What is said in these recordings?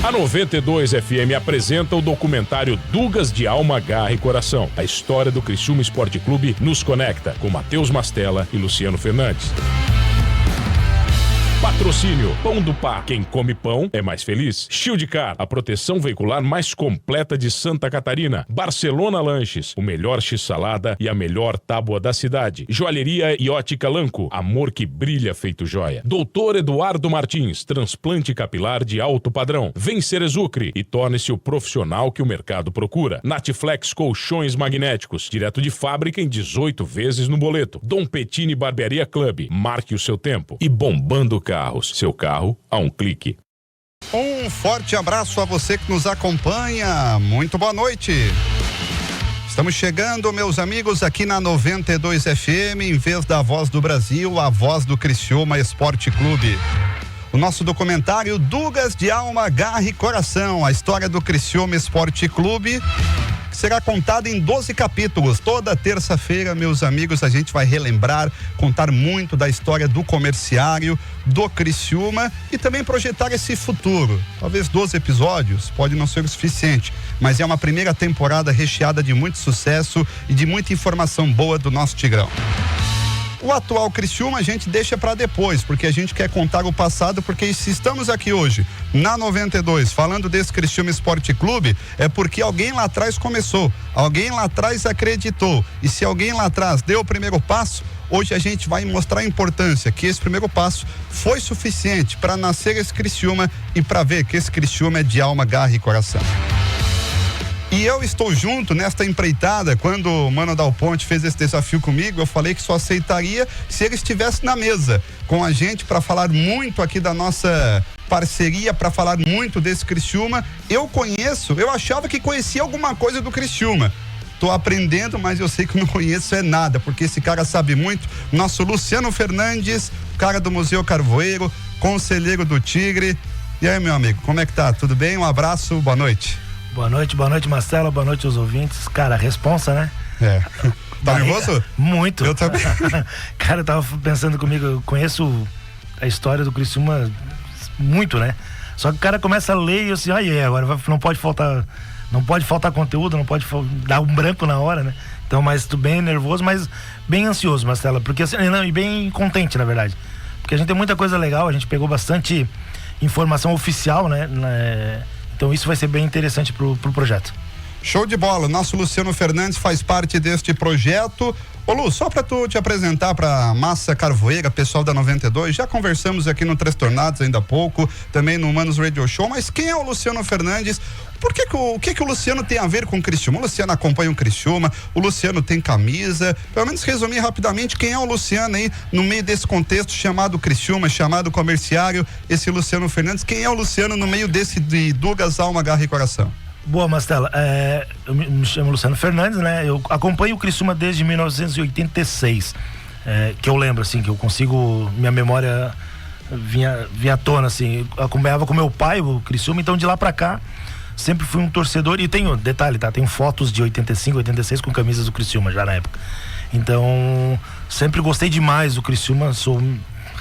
A 92 FM apresenta o documentário Dugas de Alma, Garra e Coração. A história do Criciúma Esporte Clube nos conecta com Matheus Mastella e Luciano Fernandes. Patrocínio Pão do Pá. Quem come pão é mais feliz. Shieldcar, a proteção veicular mais completa de Santa Catarina. Barcelona Lanches, o melhor x-salada e a melhor tábua da cidade. Joalheria e ótica Lanco, amor que brilha feito joia. Doutor Eduardo Martins, transplante capilar de alto padrão. Vem Cerezucre e torne-se o profissional que o mercado procura. Natiflex Colchões Magnéticos, direto de fábrica em 18 vezes no boleto. Dom Pettini Barbearia Club, marque o seu tempo. E Bombando Carros, seu carro a um clique. Um forte abraço a você que nos acompanha. Muito boa noite. Estamos chegando, meus amigos, aqui na 92 FM, em vez da Voz do Brasil, a voz do Criciúma Esporte Clube. O nosso documentário Dugas de Alma, Garra e Coração, a história do Criciúma Esporte Clube, que será contada em 12 capítulos. Toda terça-feira, meus amigos, a gente vai relembrar, contar muito da história do comerciário, do Criciúma e também projetar esse futuro. Talvez 12 episódios pode não ser o suficiente, mas é uma primeira temporada recheada de muito sucesso e de muita informação boa do nosso Tigrão. O atual Criciúma a gente deixa para depois, porque a gente quer contar o passado, porque se estamos aqui hoje, na 92, falando desse Criciúma Esporte Clube, é porque alguém lá atrás começou, alguém lá atrás acreditou, e se alguém lá atrás deu o primeiro passo, hoje a gente vai mostrar a importância que esse primeiro passo foi suficiente para nascer esse Criciúma e para ver que esse Criciúma é de alma, garra e coração. E eu estou junto nesta empreitada. Quando o Mano Dal Ponte fez esse desafio comigo, eu falei que só aceitaria se ele estivesse na mesa com a gente para falar muito aqui da nossa parceria, para falar muito desse Criciúma. Eu achava que conhecia alguma coisa do Criciúma. Tô aprendendo, mas eu sei que não conheço é nada, porque esse cara sabe muito. Nosso Luciano Fernandes, cara do Museu Carvoeiro, conselheiro do Tigre. E aí, meu amigo, como é que tá? Tudo bem? Um abraço, boa noite. Boa noite, Mastella, boa noite aos ouvintes. Cara, responsa, né? É. Tá nervoso? Muito. Eu também. Cara, eu tava pensando comigo, eu conheço a história do Criciúma muito, né? Só que o cara começa a ler e eu assim, agora não pode faltar conteúdo, não pode dar um branco na hora, né? Então, mas tô bem nervoso, mas bem ansioso, Mastella, porque assim, e bem contente, na verdade. Porque a gente tem muita coisa legal, a gente pegou bastante informação oficial, né? Então isso vai ser bem interessante pro projeto. Show de bola, nosso Luciano Fernandes faz parte deste projeto. Ô Lu, só pra tu te apresentar pra Massa Carvoeira, pessoal da 92, já conversamos aqui no Três Tornados ainda há pouco, também no Manos Radio Show, mas quem é o Luciano Fernandes? O que o Luciano tem a ver com o Criciúma? O Luciano acompanha o Criciúma, o Luciano tem camisa, pelo menos resumir rapidamente quem é o Luciano aí no meio desse contexto chamado Criciúma, chamado comerciário, esse Luciano Fernandes, quem é o Luciano no meio desse de Dugas, Alma, Garra e Coração? Boa, Mastella, eu me chamo Luciano Fernandes, né? Eu acompanho o Criciúma desde 1986, que eu lembro, assim, que eu consigo, minha memória vinha à tona, assim, eu acompanhava com meu pai o Criciúma, então de lá pra cá sempre fui um torcedor, e tenho, detalhe, tá? Tenho fotos de 85, 86 com camisas do Criciúma já na época. Então, sempre gostei demais do Criciúma, sou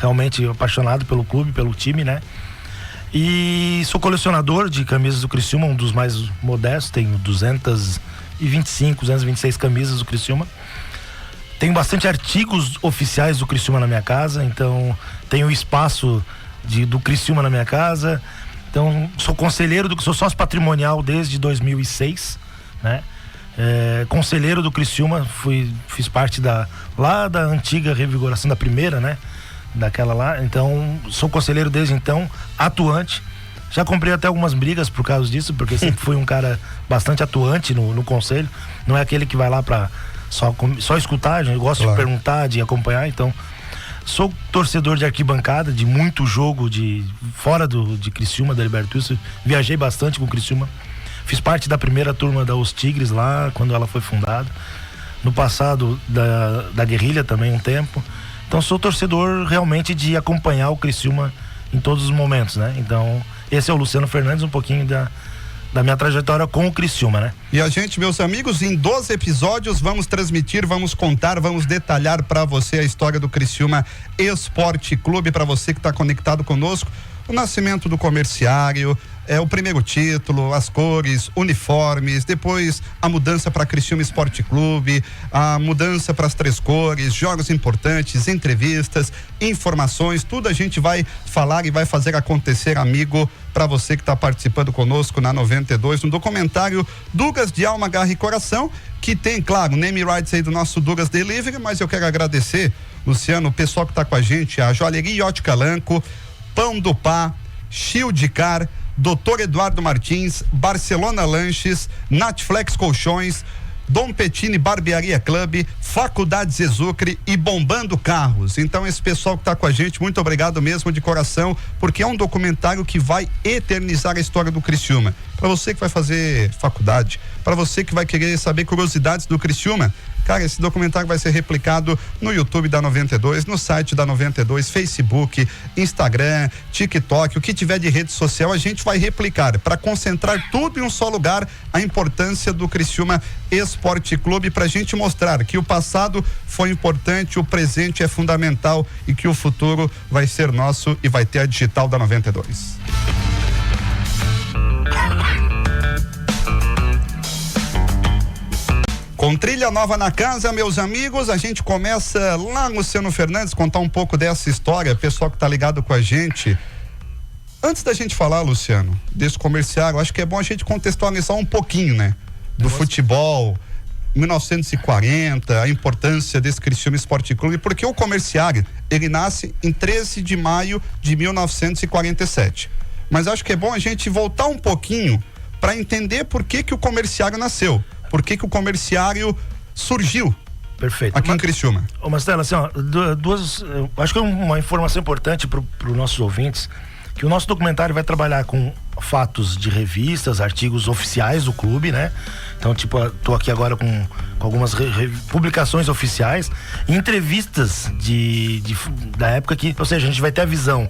realmente apaixonado pelo clube, pelo time, né? E sou colecionador de camisas do Criciúma, um dos mais modestos, tenho 226 camisas do Criciúma. Tenho bastante artigos oficiais do Criciúma na minha casa, então tenho espaço do Criciúma na minha casa. Então, sou sou sócio patrimonial desde 2006, né? Conselheiro do Criciúma, fiz parte da antiga revigoração da primeira, né? Daquela lá, então sou conselheiro desde então, atuante. Já comprei até algumas brigas por causa disso, porque sempre fui um cara bastante atuante no conselho. Não é aquele que vai lá pra só escutar, eu gosto de perguntar, de acompanhar. Então, sou torcedor de arquibancada, de muito jogo fora de Criciúma, da Libertus. Viajei bastante com o Criciúma. Fiz parte da primeira turma da Os Tigres lá, quando ela foi fundada. No passado, da Guerrilha também, um tempo. Então, sou torcedor realmente de acompanhar o Criciúma em todos os momentos, né? Então, esse é o Luciano Fernandes, um pouquinho da minha trajetória com o Criciúma, né? E a gente, meus amigos, em 12 episódios vamos transmitir, vamos contar, vamos detalhar para você a história do Criciúma Esporte Clube, para você que está conectado conosco. o nascimento do comerciário, o primeiro título, as cores, uniformes, depois a mudança para Criciúma Esporte Clube, a mudança para as 3 cores, jogos importantes, entrevistas, informações, tudo a gente vai falar e vai fazer acontecer, amigo, para você que está participando conosco na 92, no documentário Dugas de Alma, Garra e Coração, que tem, claro, name rights aí do nosso Dugas Delivery, mas eu quero agradecer, Luciano, o pessoal que está com a gente, a Joalheria Ótica Lanco, Pão do Pá, Shield Car, Dr. Eduardo Martins, Barcelona Lanches, Natflex Colchões, Dom Petini Barbearia Clube, Faculdade Zezucre e Bombando Carros. Então esse pessoal que está com a gente, muito obrigado mesmo de coração, porque é um documentário que vai eternizar a história do Criciúma. Para você que vai fazer faculdade, para você que vai querer saber curiosidades do Criciúma, cara, esse documentário vai ser replicado no YouTube da 92, no site da 92, Facebook, Instagram, TikTok, o que tiver de rede social a gente vai replicar para concentrar tudo em um só lugar, a importância do Criciúma Esporte Clube, pra gente mostrar que o passado foi importante, o presente é fundamental e que o futuro vai ser nosso e vai ter a digital da 92. Com trilha nova na casa, meus amigos, a gente começa lá, Luciano Fernandes, contar um pouco dessa história, pessoal que tá ligado com a gente. Antes da gente falar, Luciano, desse comercial, acho que é bom a gente contextualizar um pouquinho, né? Do futebol, 1940, a importância desse Criciúma Esporte Clube, porque o comerciário, ele nasce em 13 de maio de 1947. Mas acho que é bom a gente voltar um pouquinho para entender por que o comerciário nasceu. Por que o comerciário surgiu? Perfeito. Aqui em Criciúma. Ô Mastella, assim, ó, acho que é uma informação importante para os nossos ouvintes, que o nosso documentário vai trabalhar com fatos de revistas, artigos oficiais do clube, né? Então, tipo, tô aqui agora com algumas publicações oficiais, entrevistas da época que, ou seja, a gente vai ter a visão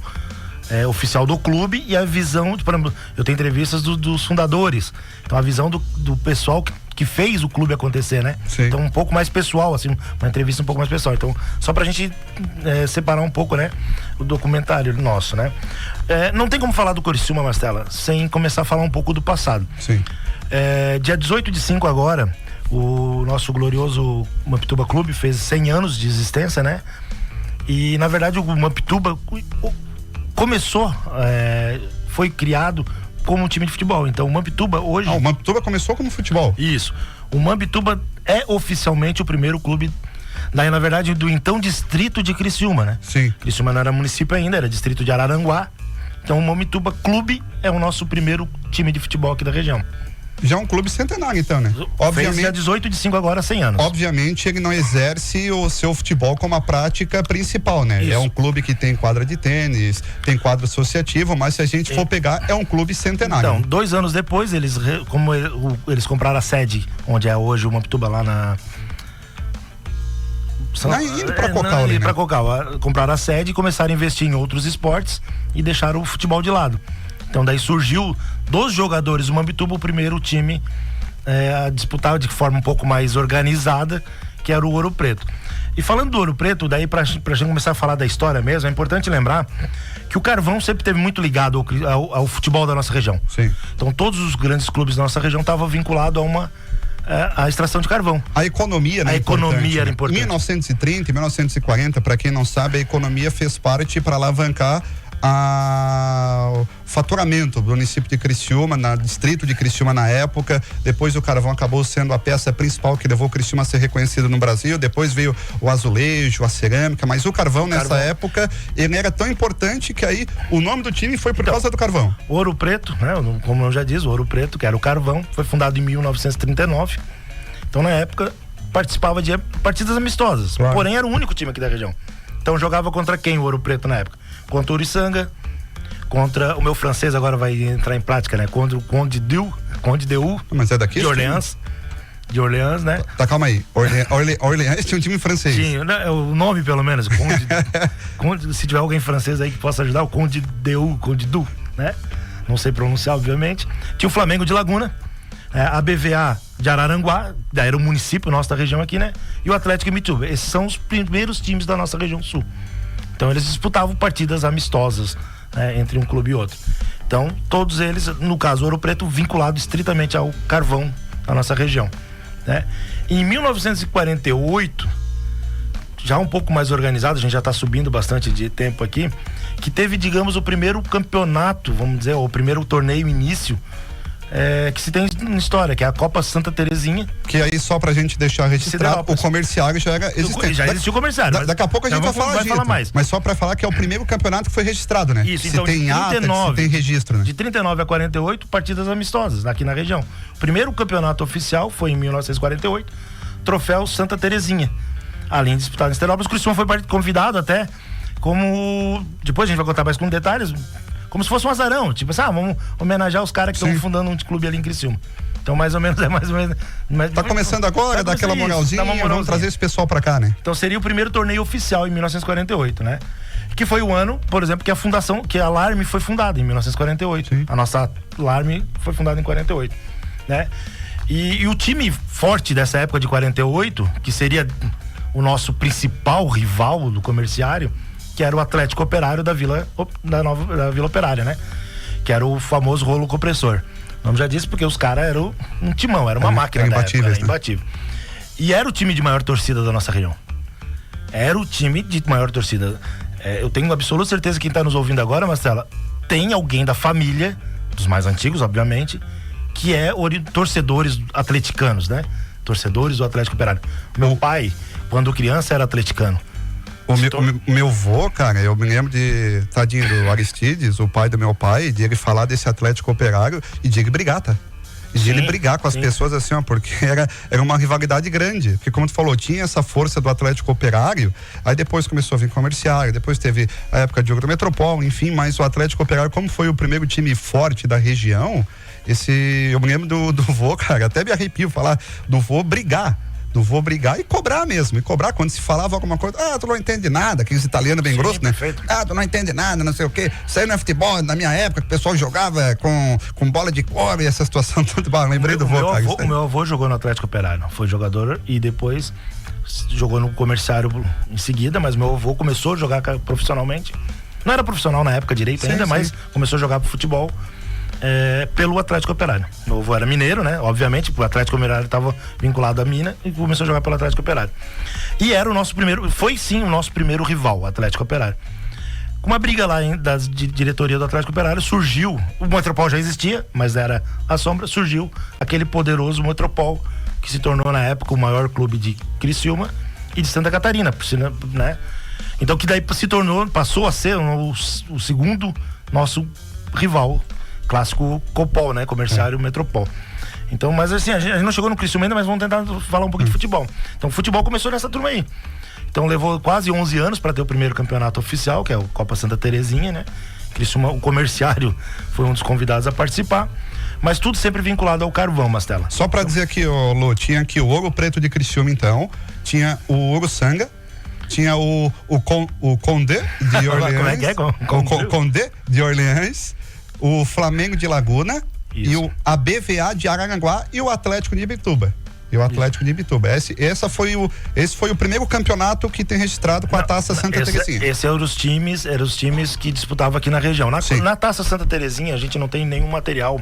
oficial do clube e a visão, por exemplo, eu tenho entrevistas dos fundadores, então a visão do pessoal que fez o clube acontecer, né? Sim. Então um pouco mais pessoal, assim, uma entrevista um pouco mais pessoal. Então, só pra gente separar um pouco, né? O documentário nosso, né? Não tem como falar do Criciúma, Mastella, sem começar a falar um pouco do passado. Sim. Dia 18/5 agora, o nosso glorioso Mampituba Clube fez 100 anos de existência, né? E, na verdade, o Mampituba começou, foi criado como um time de futebol. Então o Mampituba hoje... o Mampituba começou como futebol. Isso. O Mampituba é oficialmente o primeiro clube, na verdade, do então distrito de Criciúma, né? Sim. Criciúma não era município ainda, era distrito de Araranguá. Então o Mampituba Clube é o nosso primeiro time de futebol aqui da região. Já é um clube centenário, então, né? Obviamente. Fez dia 18/5 agora, 100 anos. Obviamente, ele não exerce o seu futebol como a prática principal, né? Isso. É um clube que tem quadra de tênis, tem quadro associativo, mas se a gente for pegar, é um clube centenário. Então, 2 anos depois, eles compraram a sede, onde é hoje o Mampituba, lá na... Indo pra Cocal, ali, né? Pra Cocal. Compraram a sede e começaram a investir em outros esportes e deixaram o futebol de lado. Então daí surgiu dos jogadores do Mampituba o primeiro time a disputar de forma um pouco mais organizada, que era o Ouro Preto. E falando do Ouro Preto, daí pra gente começar a falar da história mesmo, é importante lembrar que o Carvão sempre esteve muito ligado ao futebol da nossa região. Sim. Então todos os grandes clubes da nossa região estavam vinculados a extração de carvão. A economia, né? A economia era importante. Em 1930 e 1940, para quem não sabe, a economia fez parte para alavancar o faturamento do município de Criciúma, distrito de Criciúma na época. Depois o carvão acabou sendo a peça principal que levou o Criciúma a ser reconhecido no Brasil. Depois veio o azulejo, a cerâmica, mas o carvão nessa época, ele era tão importante que aí o nome do time foi por causa do carvão. Ouro Preto, né? Como eu já disse, o Ouro Preto, que era o carvão, foi fundado em 1939. Então na época participava de partidas amistosas, claro. Porém era o único time aqui da região. Então jogava contra quem o Ouro Preto na época? Contra o Uriçanga, contra o meu francês agora vai entrar em prática, né? Contra o Conde Deu. Mas é daqui? De Orleans, né? Tá, calma aí. Orleans tinha um time francês. Tinha, né? O nome pelo menos. Conde, se tiver alguém francês aí que possa ajudar, o Conde Deu, né? Não sei pronunciar, obviamente. Tinha o Flamengo de Laguna, a BVA de Araranguá, daí era o município nosso da região aqui, né? E o Atlético Mituba. Esses são os primeiros times da nossa região sul. Então eles disputavam partidas amistosas né, entre um clube e outro. Então, todos eles, no caso Ouro Preto, vinculados estritamente ao carvão da nossa região, né? Em 1948, já um pouco mais organizado, a gente já está subindo bastante de tempo aqui, que teve, digamos, o primeiro campeonato, vamos dizer, o primeiro torneio início que se tem na história, que é a Copa Santa Terezinha. Que aí, só pra gente deixar registrado, o comerciário já era existente. Já existiu o comerciário. Daqui a pouco a gente vai falar mais. Mas só pra falar que é o primeiro campeonato que foi registrado, né? Isso, se então, tem ata, se tem registro, né? De 39 a 48, partidas amistosas aqui na região. O primeiro campeonato oficial foi em 1948, Troféu Santa Terezinha. Além de disputar em Esterópolis, o Criciúma foi convidado até como... Depois a gente vai contar mais com detalhes... Como se fosse um azarão, tipo assim, vamos homenagear os caras que estão fundando um clube ali em Criciúma. Então, mais ou menos. Tá começando agora, dá aquela moralzinha, vamos trazer esse pessoal pra cá, né? Então, seria o primeiro torneio oficial em 1948, né? Que foi o ano, por exemplo, que a fundação, que a Alarme foi fundada em 1948. Sim. A nossa Alarme foi fundada em 48, né? E o time forte dessa época de 48, que seria o nosso principal rival do comerciário, que era o Atlético Operário da Vila Operária, né? Que era o famoso rolo compressor. O nome já disse porque os caras eram um timão, era uma máquina imbatível, época, né? Imbatível. E era o time de maior torcida da nossa região. Era o time de maior torcida. Eu tenho absoluta certeza que quem tá nos ouvindo agora, Marcela, tem alguém da família, dos mais antigos, obviamente, que é torcedores atleticanos, né? Torcedores do Atlético Operário. Meu pai, quando criança, era atleticano. O meu vô, cara, eu me lembro de, tadinho, do Aristides, o pai do meu pai, de ele falar desse Atlético Operário e de ele brigar, tá? E de ele brigar com as pessoas assim, ó, porque era uma rivalidade grande. Porque, como tu falou, tinha essa força do Atlético Operário, aí depois começou a vir comerciário, depois teve a época de Agrometropol, enfim, mas o Atlético Operário, como foi o primeiro time forte da região, eu me lembro do vô, cara, até me arrepio falar do vô brigar. Vou brigar e cobrar mesmo, quando se falava alguma coisa, tu não entende nada, aqueles italianos bem grossos, né? Perfeito. Tu não entende nada, não sei o quê. Isso aí não é futebol, na minha época, que o pessoal jogava com bola de cobre, essa situação toda. Lembrei do vô, cara. O meu avô jogou no Atlético Operário, foi jogador e depois jogou no comerciário em seguida, mas meu avô começou a jogar profissionalmente. Não era profissional na época direito ainda, mas começou a jogar pro futebol. Pelo Atlético Operário. Meu avô era mineiro, né? Obviamente, o Atlético Operário estava vinculado à mina e começou a jogar pelo Atlético Operário. E era o nosso primeiro, foi sim o nosso primeiro rival, o Atlético Operário. Com uma briga lá da diretoria do Atlético Operário, surgiu, o Metropol já existia, mas era a sombra, surgiu aquele poderoso Metropol, que se tornou na época o maior clube de Criciúma e de Santa Catarina, né? Então que daí passou a ser o segundo nosso rival, clássico Copol, né? Comerciário Metropol. Então, mas assim, a gente não chegou no Criciúma ainda, mas vamos tentar falar um pouquinho de futebol. Então, o futebol começou nessa turma aí. Então, levou quase 11 anos para ter o primeiro campeonato oficial, que é o Copa Santa Terezinha, né? Criciúma, o comerciário foi um dos convidados a participar, mas tudo sempre vinculado ao carvão, Mastela. Só para dizer aqui, Lô, tinha aqui o Ouro Preto de Criciúma, então, tinha o Ouro Sanga, tinha o Condé de Orleans. Como é que é? O Condé de Orleans, o Flamengo de Laguna. Isso. E o ABVA de Araranguá e o Atlético de Ibituba. Esse foi o primeiro campeonato que tem registrado com a Taça Santa Terezinha. Esses eram os times que disputavam aqui na região. Na Taça Santa Terezinha, a gente não tem nenhum material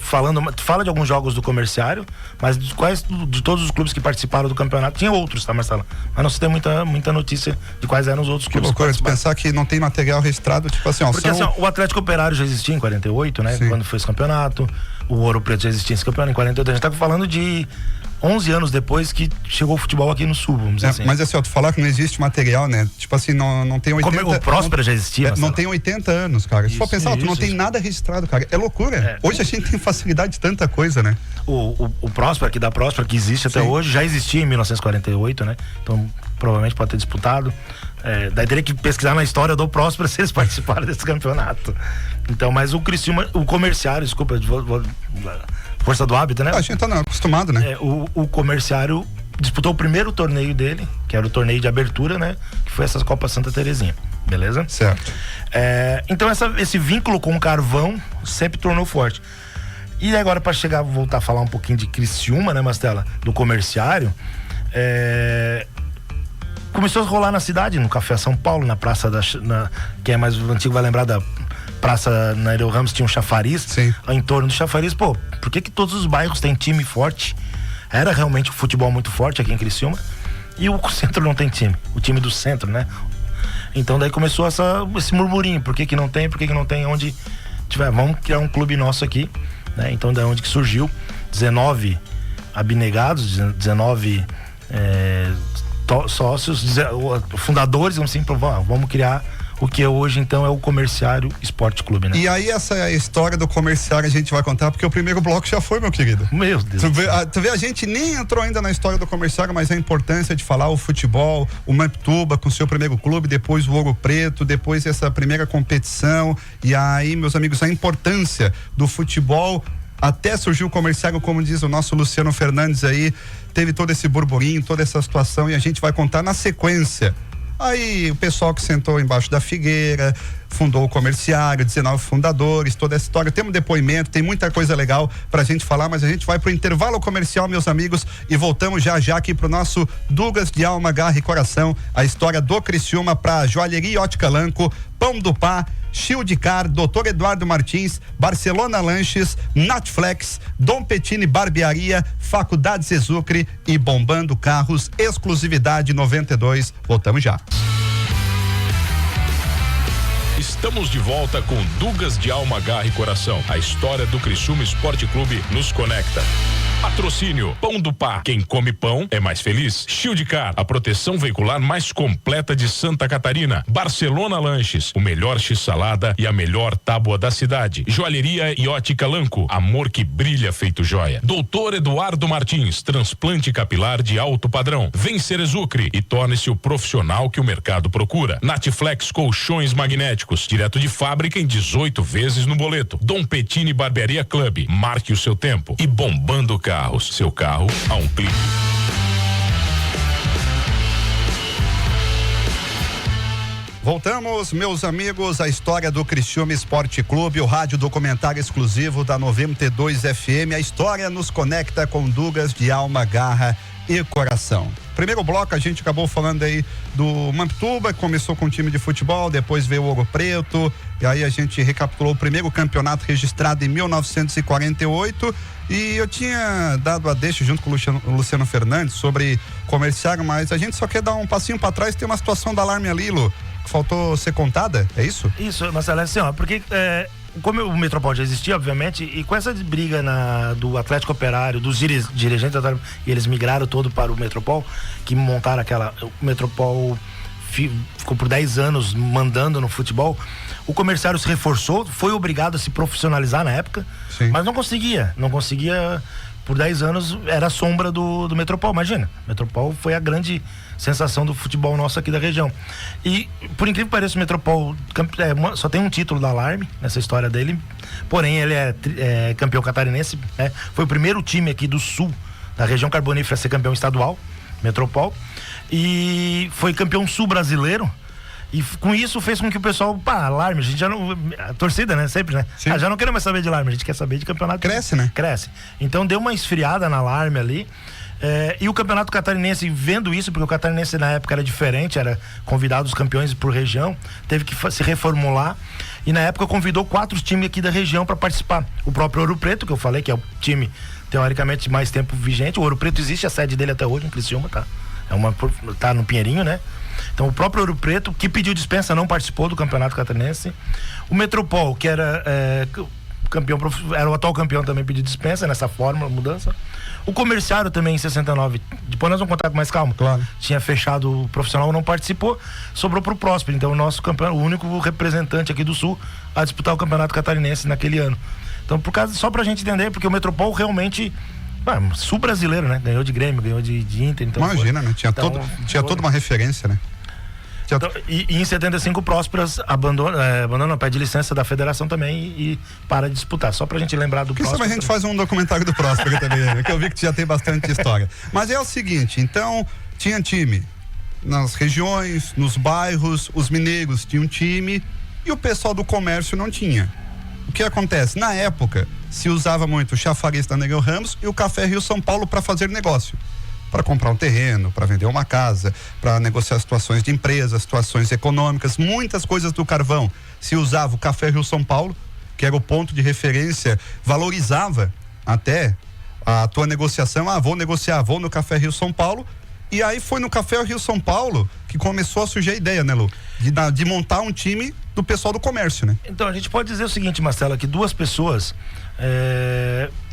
fala de alguns jogos do comerciário, mas de todos os clubes que participaram do campeonato, tinha outros, tá, Marcelo? Mas não se tem muita notícia de quais eram os outros clubes. Que loucura de pensar que não tem material registrado, tipo assim, porque assim, o Atlético Operário já existia em 48, né? Sim. Quando foi esse campeonato, o Ouro Preto já existia esse campeonato em 48, a gente tá falando de 11 anos depois que chegou o futebol aqui no Sul, vamos dizer assim. Mas assim, tu falar que não existe material, né? Tipo assim, não tem 80... O Próspera já existia, não tem 80 anos, cara. Se for pensar, tu não tem nada registrado, cara. É loucura. Hoje a gente tem facilidade de tanta coisa, né? O Próspera, aqui da Próspera, que existe até hoje, já existia em 1948, né? Então, provavelmente pode ter disputado. Daí teria que pesquisar na história do Próspera se eles participaram desse campeonato. Então, mas o Criciúma, o comerciário, desculpa, força do hábito, né? A gente tá acostumado, né? O comerciário disputou o primeiro torneio dele, que era o torneio de abertura, né? Que foi essa Copa Santa Terezinha, beleza? Certo. Então esse vínculo com o carvão sempre tornou forte. E agora para voltar a falar um pouquinho de Criciúma, né, Mastela? Do comerciário, começou a rolar na cidade, no Café São Paulo, na Praça quem é mais antigo vai lembrar da Praça na Nereu Ramos, tinha um chafariz. Sim. Em torno do chafariz, por que todos os bairros têm time forte? Era realmente um futebol muito forte aqui em Criciúma, e o centro não tem time, o time do centro, né? Então daí começou esse murmurinho, por que não tem onde tiver, vamos criar um clube nosso aqui, né? Então daí onde que surgiu 19 abnegados, 19 sócios, fundadores, vamos criar o que hoje então é o Comerciário Esporte Clube, né? E aí essa história do Comerciário a gente vai contar, porque o primeiro bloco já foi, meu querido. Meu Deus. Tu vê, a gente nem entrou ainda na história do Comerciário, mas a importância de falar o futebol, o Mamptuba com seu primeiro clube, depois o Ouro Preto, depois essa primeira competição, e aí, meus amigos, a importância do futebol até surgiu o Comerciário, como diz o nosso Luciano Fernandes aí, teve todo esse burburinho, toda essa situação, e a gente vai contar na sequência. Aí o pessoal que sentou embaixo da figueira, fundou o Comerciário, 19 fundadores, toda essa história, tem um depoimento, tem muita coisa legal pra gente falar, mas a gente vai pro intervalo comercial, meus amigos, e voltamos já aqui pro nosso Dugas de Alma, Garra e Coração, a história do Criciúma pra Joalheria Ótica Lanco, Pão do Pá, Shieldcar, Dr. Eduardo Martins, Barcelona Lanches, Natflex, Dom Petini Barbearia, Faculdade Zezucre e Bombando Carros, exclusividade 92. Voltamos já. Estamos de volta com Dugas de Alma, Garra e Coração. A história do Criciúma Esporte Clube nos conecta. Patrocínio Pão do Pá. Quem come pão é mais feliz. Shieldcar, a proteção veicular mais completa de Santa Catarina. Barcelona Lanches, o melhor x-salada e a melhor tábua da cidade. Joalheria e Ótica Lanco, amor que brilha feito joia. Doutor Eduardo Martins, transplante capilar de alto padrão. Vem Cerezucre e torne-se o profissional que o mercado procura. Natflex colchões magnéticos, direto de fábrica em 18 vezes no boleto. Dom Petini Barbearia Club, marque o seu tempo. E Bombando Carros, seu carro a um clique. Voltamos, meus amigos, a história do Criciúma Esporte Clube, o rádio documentário exclusivo da 92 FM. A história nos conecta com Dugas de Alma, Garra e Coração. Primeiro bloco a gente acabou falando aí do Mamptuba, que começou com um time de futebol, depois veio o Ouro Preto, e aí a gente recapitulou o primeiro campeonato registrado em 1948, e eu tinha dado a deixa junto com o Luciano Fernandes sobre Comerciário, mas a gente só quer dar um passinho para trás. Tem uma situação da alarme ali, Lu, que faltou ser contada, é isso? Isso, Marcelo, assim, porque como o Metropol já existia, obviamente, e com essa briga do Atlético Operário, dos dirigentes, e eles migraram todo para o Metropol, que montaram o Metropol ficou por 10 anos mandando no futebol. O Comerciário se reforçou, foi obrigado a se profissionalizar na época. Sim. Mas não conseguia por 10 anos, era a sombra do Metropol. Imagina, Metropol foi a grande sensação do futebol nosso aqui da região. E, por incrível que pareça, o Metropol só tem um título da Alarme nessa história dele, porém ele é campeão catarinense, né? Foi o primeiro time aqui do sul, da região carbonífera, a ser campeão estadual, Metropol, e foi campeão sul brasileiro. E com isso fez com que o pessoal, Alarme, a gente já não, a torcida, né, sempre, né? Já não quer mais saber de Alarme, a gente quer saber de campeonato. Cresce, né? Cresce. Então deu uma esfriada na Alarme ali, e o campeonato catarinense, vendo isso, porque o catarinense na época era diferente, era convidado os campeões por região, teve que se reformular, e na época convidou 4 times aqui da região para participar. O próprio Ouro Preto, que eu falei que é o time teoricamente mais tempo vigente. O Ouro Preto existe, a sede dele até hoje em Criciúma, tá? Tá no Pinheirinho, né? Então o próprio Ouro Preto, que pediu dispensa, não participou do campeonato catarinense. O Metropol, que era campeão, era o atual campeão, também pediu dispensa nessa fórmula, mudança. O Comerciário também em 69, depois nós vamos contar com mais calma. Claro. Tinha fechado o profissional, não participou, sobrou pro Próspero. Então o nosso campeão, o único representante aqui do Sul a disputar o campeonato catarinense naquele ano. Então, só pra gente entender, porque o Metropol realmente sul brasileiro, né? Ganhou de Grêmio, ganhou de Inter. Então imagina, né? Tinha toda uma referência, né? Então, e em 75 o Prósperas abandona, pede licença da federação também e para de disputar. Só pra gente lembrar do Prósperas. Quem sabe a gente faz um documentário do Próspera também, né? Que eu vi que já tem bastante história. Mas é o seguinte, então, tinha time nas regiões, nos bairros, os mineiros tinham time e o pessoal do comércio não tinha. O que acontece? Na época, se usava muito o chafariz da Nereu Ramos e o Café Rio São Paulo para fazer negócio. para comprar um terreno, para vender uma casa, para negociar situações de empresa, situações econômicas, muitas coisas do carvão. Se usava o Café Rio São Paulo, que era o ponto de referência, valorizava até a tua negociação. Vou negociar, vou no Café Rio São Paulo. E aí foi no Café Rio São Paulo que começou a surgir a ideia, né, Lu? De montar um time do pessoal do comércio, né? Então, a gente pode dizer o seguinte, Marcelo, que duas pessoas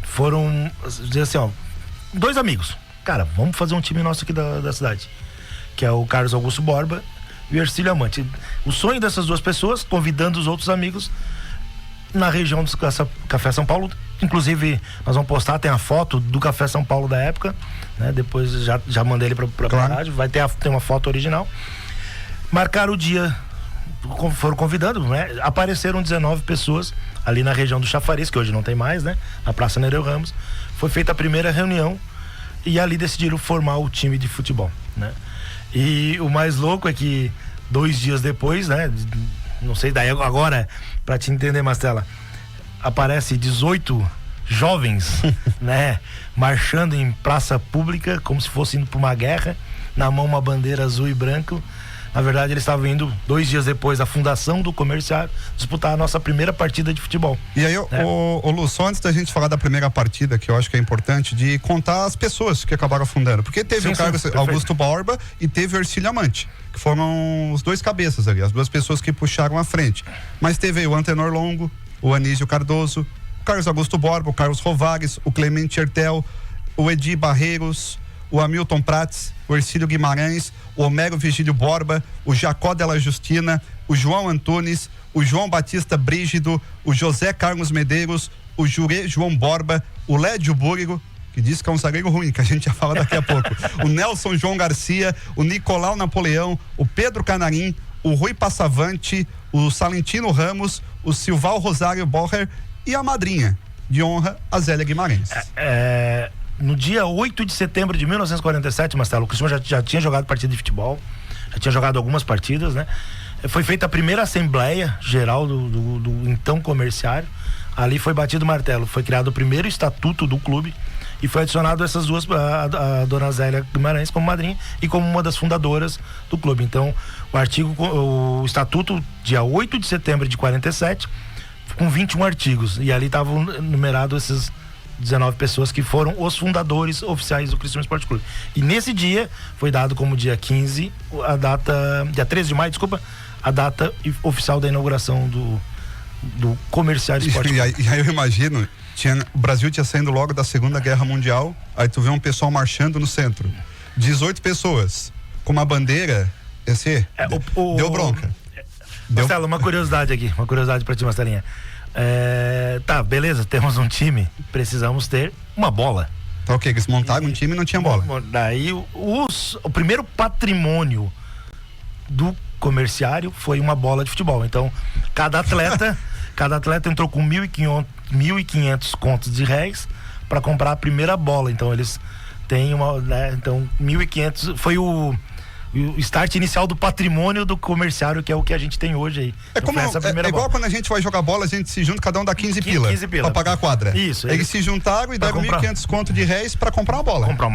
foram, dizer assim, ó, 2 amigos. Cara, vamos fazer um time nosso aqui da cidade. Que é o Carlos Augusto Borba e o Ercílio Amante. O sonho dessas 2 pessoas, convidando os outros amigos na região do Café São Paulo. Inclusive, nós vamos postar, tem a foto do Café São Paulo da época, né? Depois já mandei ele pra rádio, vai ter uma foto original. Marcaram o dia, foram convidando, né? Apareceram 19 pessoas ali na região do Chafariz, que hoje não tem mais, né? Na Praça Nereu Ramos. Foi feita a primeira reunião e ali decidiram formar o time de futebol, né? E o mais louco é que 2 dias depois, né? Não sei, daí agora, pra te entender, Mastela, aparece 18 jovens, né, marchando em praça pública como se fosse indo para uma guerra, na mão uma bandeira azul e branco. Na verdade, eles estavam indo 2 dias depois da fundação do comerciário disputar a nossa primeira partida de futebol. E aí, o Lu, só antes da gente falar da primeira partida, que eu acho que é importante, de contar as pessoas que acabaram fundando, porque teve o Carlos Augusto Borba e teve o Ercílio Amante, que foram os 2 cabeças ali, as 2 pessoas que puxaram à frente. Mas teve aí o Antenor Longo, o Anísio Cardoso, o Carlos Augusto Borba, o Carlos Rovares, o Clemente Hertel, o Edi Barreiros, o Hamilton Prates, o Ercílio Guimarães, o Homero Vigílio Borba, o Jacó Della Justina, o João Antunes, o João Batista Brígido, o José Carlos Medeiros, o Jurê João Borba, o Lédio Búrigo, que diz que é um zagueiro ruim, que a gente já fala daqui a pouco, o Nelson João Garcia, o Nicolau Napoleão, o Pedro Canarim, o Rui Passavante, o Salentino Ramos, o Silval Rosário Borrer e a madrinha de honra, a Zélia Guimarães. No dia 8 de setembro de 1947, Marcelo, o Criciúma já tinha jogado partida de futebol, já tinha jogado algumas partidas, né? Foi feita a primeira Assembleia Geral do então comerciário. Ali foi batido o martelo, foi criado o primeiro estatuto do clube e foi adicionado essas 2, a dona Zélia Guimarães como madrinha e como uma das fundadoras do clube. Então, o estatuto, dia 8 de setembro de 47, com 21 artigos, e ali estavam numerados esses 19 pessoas que foram os fundadores oficiais do Criciúma Esporte Clube. E nesse dia foi dado como dia 15 a data, dia 13 de maio, desculpa, a data oficial da inauguração do Comerciário Esporte Clube. E aí eu imagino, o Brasil tinha saindo logo da Segunda Guerra Mundial, aí tu vê um pessoal marchando no centro, 18 pessoas com uma bandeira, deu bronca. Marcelo, uma curiosidade aqui, uma curiosidade pra ti, Marcelinha. Tá, beleza, temos um time, precisamos ter uma bola. Tá, ok, eles montaram um time e não tinha bola. Daí o primeiro patrimônio do comerciário foi uma bola de futebol. Então, cada atleta entrou com 1.500 contos de réis para comprar a primeira bola. Então, eles têm então 1.500 foi o start inicial do patrimônio do comerciário, que é o que a gente tem hoje aí. Igual quando a gente vai jogar bola, a gente se junta, cada um dá 15 pila pra pagar a quadra. Isso. Eles se juntaram e deram 1.500 conto de réis pra comprar uma bola. Comprar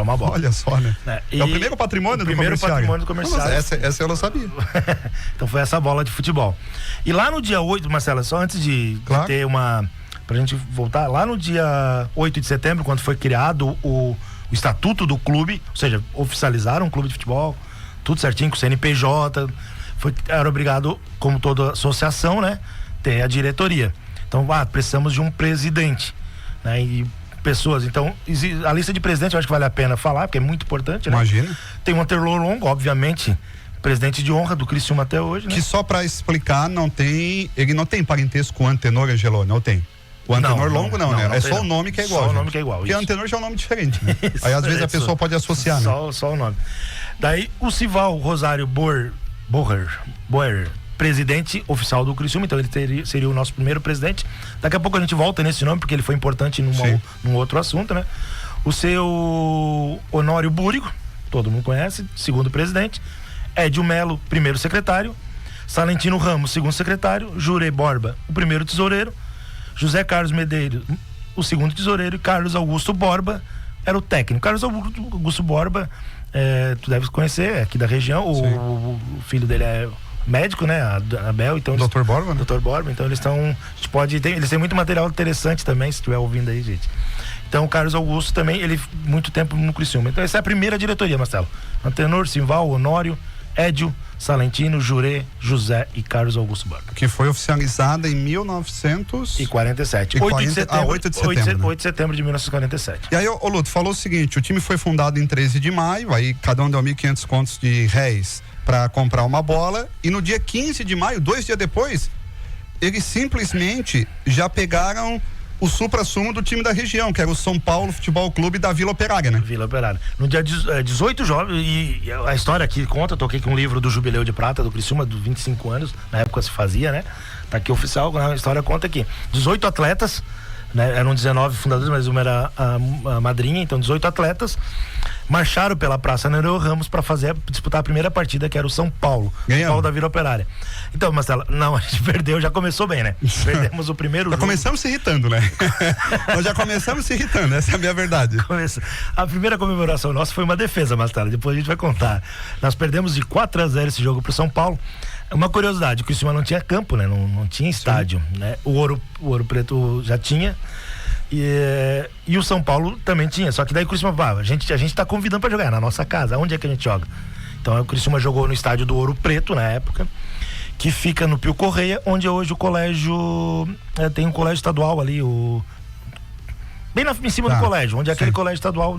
uma bola. Olha só, né? É o primeiro patrimônio do comerciário. Essa eu não sabia. Então foi essa bola de futebol. E lá no dia 8, Marcelo, só antes de ter pra gente voltar, lá no dia 8 de setembro, quando foi criado o estatuto do clube, ou seja, oficializaram um clube de futebol, tudo certinho, com o CNPJ, era obrigado, como toda associação, né, ter a diretoria. Então, precisamos de um presidente, né, e pessoas. Então, a lista de presidente eu acho que vale a pena falar, porque é muito importante, né? Imagina. Tem o Antenor Longo, obviamente, presidente de honra do Criciúma até hoje, né? Que só pra explicar, ele não tem parentesco com o Antenor Angeloni, não tem. O Antenor Longo não, né? É só o nome que é igual. Só o nome que é igual. Porque Antenor já é um nome diferente, né? Aí às vezes a pessoa pode associar, né? Só o nome. Daí o Silval Rosário Borrer, presidente oficial do Criciúma, então ele seria o nosso primeiro presidente. Daqui a pouco a gente volta nesse nome, porque ele foi importante num outro assunto, né? O seu Honório Búrigo, todo mundo conhece, segundo presidente. Edio Melo, primeiro secretário. Salentino Ramos, segundo secretário. Jurê Borba, o primeiro tesoureiro. José Carlos Medeiros, o segundo tesoureiro. E Carlos Augusto Borba era o técnico. Carlos Augusto Borba, tu deve conhecer, é aqui da região. O filho dele é médico, né? Abel, então. Dr. Borba, né? Dr. Borba, então eles estão. Eles têm muito material interessante também, se estiver ouvindo aí, gente. Então o Carlos Augusto também, ele muito tempo no Criciúma. Então essa é a primeira diretoria, Marcelo. Antenor, Simval, Honório, Édio, Salentino, Jurê, José e Carlos Augusto Borba. Que foi oficializada em 1947. 8 de setembro. 8 de setembro. 8 de setembro de 1947. E aí, ô Luto, falou o seguinte: o time foi fundado em 13 de maio, aí cada um deu 1.500 contos de réis para comprar uma bola, e no dia 15 de maio, 2 dias depois, eles simplesmente já pegaram o supra-sumo do time da região, que era o São Paulo Futebol Clube da Vila Operária, né? Vila Operária. No dia 18 jovens, e a história aqui conta, toquei com um livro do Jubileu de Prata do Criciúma, dos 25 anos, na época se fazia, né? Tá aqui oficial, a história conta aqui. 18 atletas, né? Eram 19 fundadores, mas uma era a madrinha, então 18 atletas marcharam pela Praça Nereu Ramos para disputar a primeira partida, que era o São Paulo. Ganhamos. São Paulo da Vila Operária. Então, Marcelo, não, a gente perdeu, já começou bem, né? Perdemos o primeiro jogo. Já começamos se irritando, né? Nós já começamos se irritando, essa é a minha verdade. A primeira comemoração nossa foi uma defesa, Marcelo, depois a gente vai contar. Nós perdemos de 4-0 esse jogo pro São Paulo. Uma curiosidade, o Criciúma não tinha campo, né? Não tinha estádio, né? O Ouro Preto já tinha. E o São Paulo também tinha, só que daí o Criciúma, a gente tá convidando pra jogar na nossa casa. Onde é que a gente joga? Então o Criciúma jogou no estádio do Ouro Preto na época, que fica no Pio Correia, onde hoje o colégio tem um colégio estadual ali, bem em cima do colégio, onde é aquele colégio estadual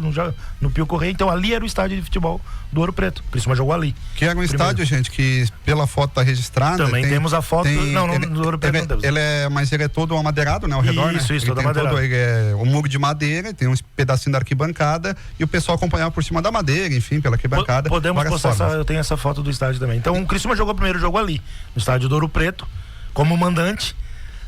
no Pio Correia. Então ali era o estádio de futebol do Ouro Preto. O Criciúma jogou ali. Que era um estádio, gente, que pela foto tá registrada. Também temos a foto. Do Ouro Preto não temos. Mas ele é todo amadeirado, né? Ao redor, Isso, né? todo amadeirado. Ele é um muro de madeira, tem um pedacinho da arquibancada e o pessoal acompanhava por cima da madeira, enfim, pela arquibancada. Podemos postar eu tenho essa foto do estádio também. Então o Criciúma jogou o primeiro jogo ali, no estádio do Ouro Preto, como mandante,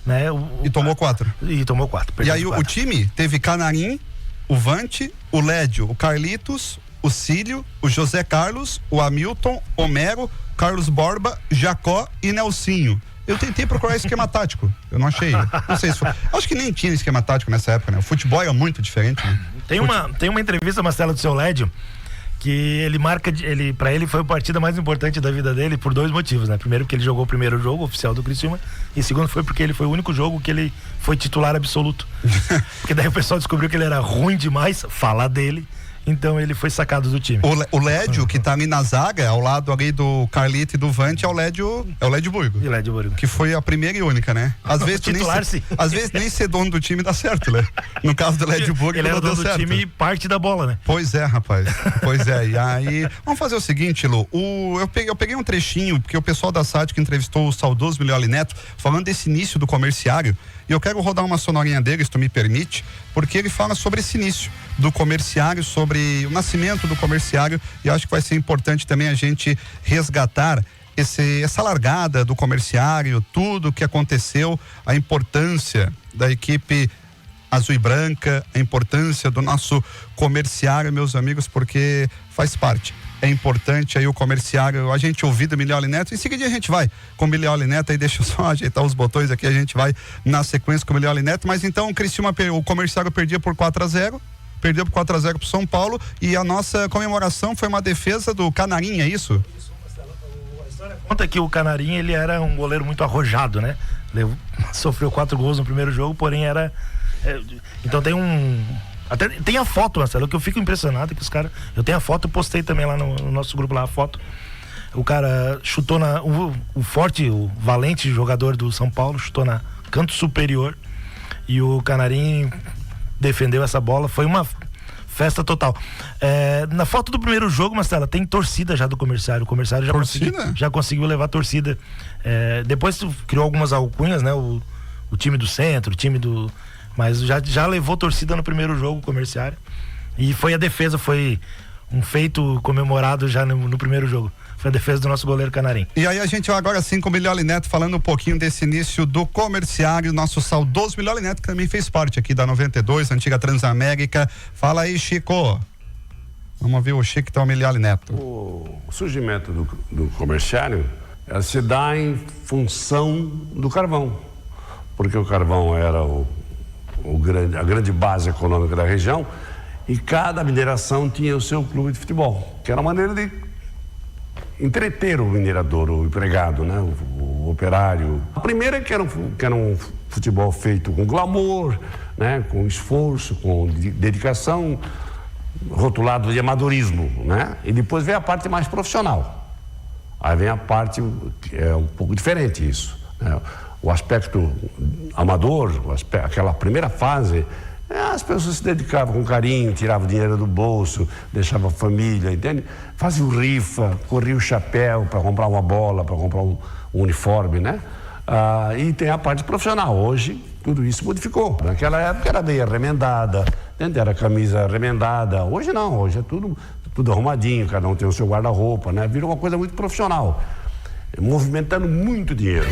né? E tomou 4. E tomou 4. E aí o time teve Canarim, o Vante, o Lédio, o Carlitos, o Cílio, o José Carlos, o Hamilton, Homero, Carlos Borba, Jacó e Nelsinho. Eu tentei procurar esquema tático, eu não achei. Não sei se foi. Acho que nem tinha esquema tático nessa época, né? O futebol era muito diferente, né? Tem uma entrevista, Marcelo, do seu Lédio, que ele marca, pra ele foi a partida mais importante da vida dele por 2 motivos, né? Primeiro, porque ele jogou o primeiro jogo oficial do Criciúma, e segundo foi porque ele foi o único jogo que ele foi titular absoluto. Porque daí o pessoal descobriu que ele era ruim demais, falar dele, então ele foi sacado do time. O Lédio, que tá ali na zaga, ao lado ali do Carlito e do Vante, é o Lédio Burgo. E Lédio Burgo. Que foi a primeira e única, né? Às vezes nem ser dono do time dá certo, né? No caso do Lédio Burgo, ele era dono do time e parte da bola, né? Pois é, rapaz. Pois é. E aí, vamos fazer o seguinte, Lu. Eu peguei um trechinho, porque o pessoal da SAT que entrevistou o saudoso Milioli Neto, falando desse início do comerciário, e eu quero rodar uma sonorinha dele, se tu me permite, porque ele fala sobre esse início do comerciário, sobre o nascimento do comerciário, e acho que vai ser importante também a gente resgatar essa largada do comerciário, tudo que aconteceu, a importância da equipe azul e branca, a importância do nosso comerciário, meus amigos, porque faz parte. É importante aí o comerciário, a gente ouvir do Milioli Neto, em seguida a gente vai com o Milioli Neto, aí deixa eu só ajeitar os botões aqui, a gente vai na sequência com o Milioli Neto, mas então o comerciário perdia por 4-0, perdeu por 4-0 pro São Paulo, e a nossa comemoração foi uma defesa do Canarim, é isso? A história conta que o Canarim, ele era um goleiro muito arrojado, né? Sofreu 4 gols no primeiro jogo, porém era... então até tem a foto, Marcelo, que eu fico impressionado que os caras... Eu tenho a foto, eu postei também lá no nosso grupo lá a foto. O cara chutou o forte, o valente jogador do São Paulo, chutou na canto superior, e o Canarim defendeu essa bola. Foi uma festa total. Na foto do primeiro jogo, Marcelo, tem torcida já do comerciário. O comerciário já conseguiu levar torcida. Depois criou algumas alcunhas, né? O time do centro, o time do... Mas já levou torcida no primeiro jogo comerciário. E foi a defesa, foi um feito comemorado já no primeiro jogo. Foi a defesa do nosso goleiro Canarim. E aí a gente agora sim com o Milioli Neto falando um pouquinho desse início do comerciário, nosso saudoso Milioli Neto, que também fez parte aqui da 92, antiga Transamérica. Fala aí, Chico. Vamos ver o Chico, então, o Milioli Neto. O surgimento do comerciário se dá em função do carvão, porque o carvão era a grande base econômica da região, e cada mineração tinha o seu clube de futebol, que era uma maneira de entreter o minerador, o empregado, né? O operário. A primeira é que era um futebol feito com glamour, né? Com esforço, com dedicação, rotulado de amadorismo, né? E depois vem a parte mais profissional. Aí vem a parte, é um pouco diferente isso, né? O aspecto amador, aquela primeira fase, as pessoas se dedicavam com carinho, tiravam dinheiro do bolso, deixavam a família, entende? Faziam rifa, corriam o chapéu para comprar uma bola, para comprar um uniforme, né? E tem a parte profissional. Hoje, tudo isso modificou. Naquela época era meia remendada, era camisa remendada. Hoje não, hoje é tudo arrumadinho, cada um tem o seu guarda-roupa, né? Virou uma coisa muito profissional, movimentando muito dinheiro.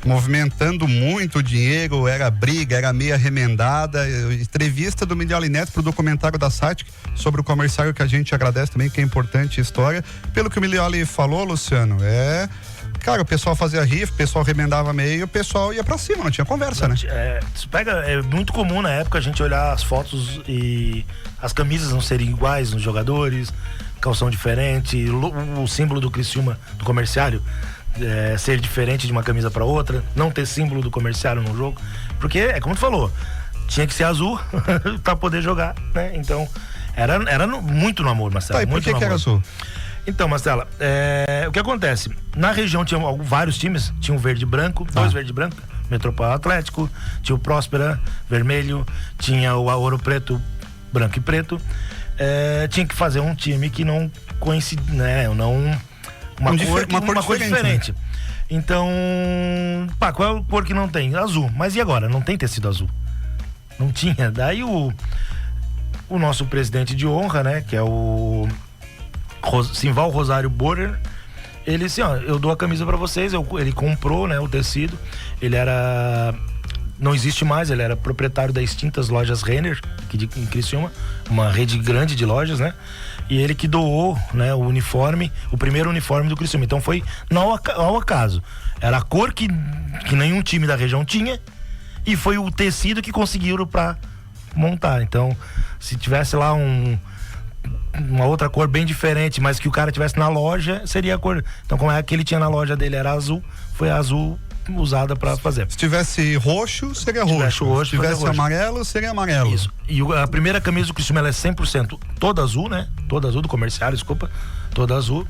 Movimentando muito dinheiro, era briga, era meia remendada. Entrevista do Milioli Neto pro documentário da SATIC sobre o comerciário, que a gente agradece também, que é importante a história. Pelo que o Milioli falou, Luciano, cara, o pessoal fazia rifa, o pessoal remendava meio, o pessoal ia pra cima, não tinha conversa, né? É muito comum na época a gente olhar as fotos e as camisas não serem iguais nos jogadores, calção diferente, o símbolo do Criciúma, do comerciário, ser diferente de uma camisa para outra, não ter símbolo do comerciário no jogo, porque é como tu falou, tinha que ser azul para poder jogar, né? Então era muito no amor, Marcelo. Tá, e por que era azul? Então, Marcela, o que acontece? Na região tinha vários times, tinha o verde e branco, dois verde e branco, Metropol Atlético, tinha o Próspera, vermelho, tinha o Ouro Preto, branco e preto. Tinha que fazer um time que não coincide, né? Uma cor diferente. Né? Então, qual é a cor que não tem? Azul. Mas e agora? Não tem tecido azul. Não tinha. Daí o nosso presidente de honra, né? Que é o Simval Rosário Borer, ele assim, eu dou a camisa pra vocês. Ele comprou, né, o tecido. Ele não existe mais, ele era proprietário das extintas lojas Renner, aqui em Criciúma, uma rede grande de lojas, né? E ele que doou, né, o uniforme, o primeiro uniforme do Criciúma. Então foi ao acaso. Era a cor que nenhum time da região tinha e foi o tecido que conseguiram pra montar. Então, se tivesse lá uma outra cor bem diferente, mas que o cara tivesse na loja, seria a cor. Então, como é que ele tinha na loja dele era azul, foi azul usada para fazer. Se tivesse roxo, seria roxo. Se tivesse amarelo, seria amarelo. Isso. E a primeira camisa do Criciúma, ela é 100% toda azul, né? Toda azul, do comerciário, desculpa. Toda azul.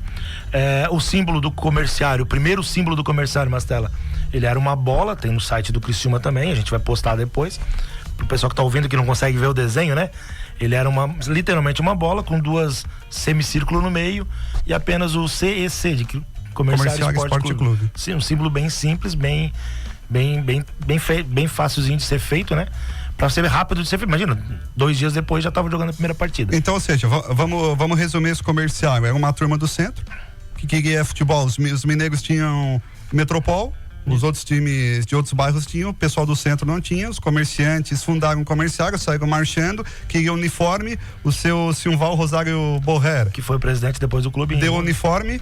O símbolo do comerciário, o primeiro símbolo do comerciário, Mastella, ele era uma bola, tem no site do Criciúma também, a gente vai postar depois. Pro pessoal que tá ouvindo que não consegue ver o desenho, né? Ele era literalmente uma bola com duas semicírculos no meio e apenas o CEC, de Comerciário Esporte Clube. Sim, um símbolo bem simples, bem facilzinho de ser feito, né? Pra ser rápido de ser feito. Imagina, 2 dias depois já tava jogando a primeira partida. Então, ou seja, vamos resumir esse comercial. Era uma turma do centro que queria futebol. Os mineiros tinham Metropol, os outros times de outros bairros tinham, o pessoal do centro não tinha, os comerciantes fundaram um comerciário, saíram marchando, queriam uniforme, o seu Simval Rosário Borrer, que foi o presidente depois do clube, deu uniforme.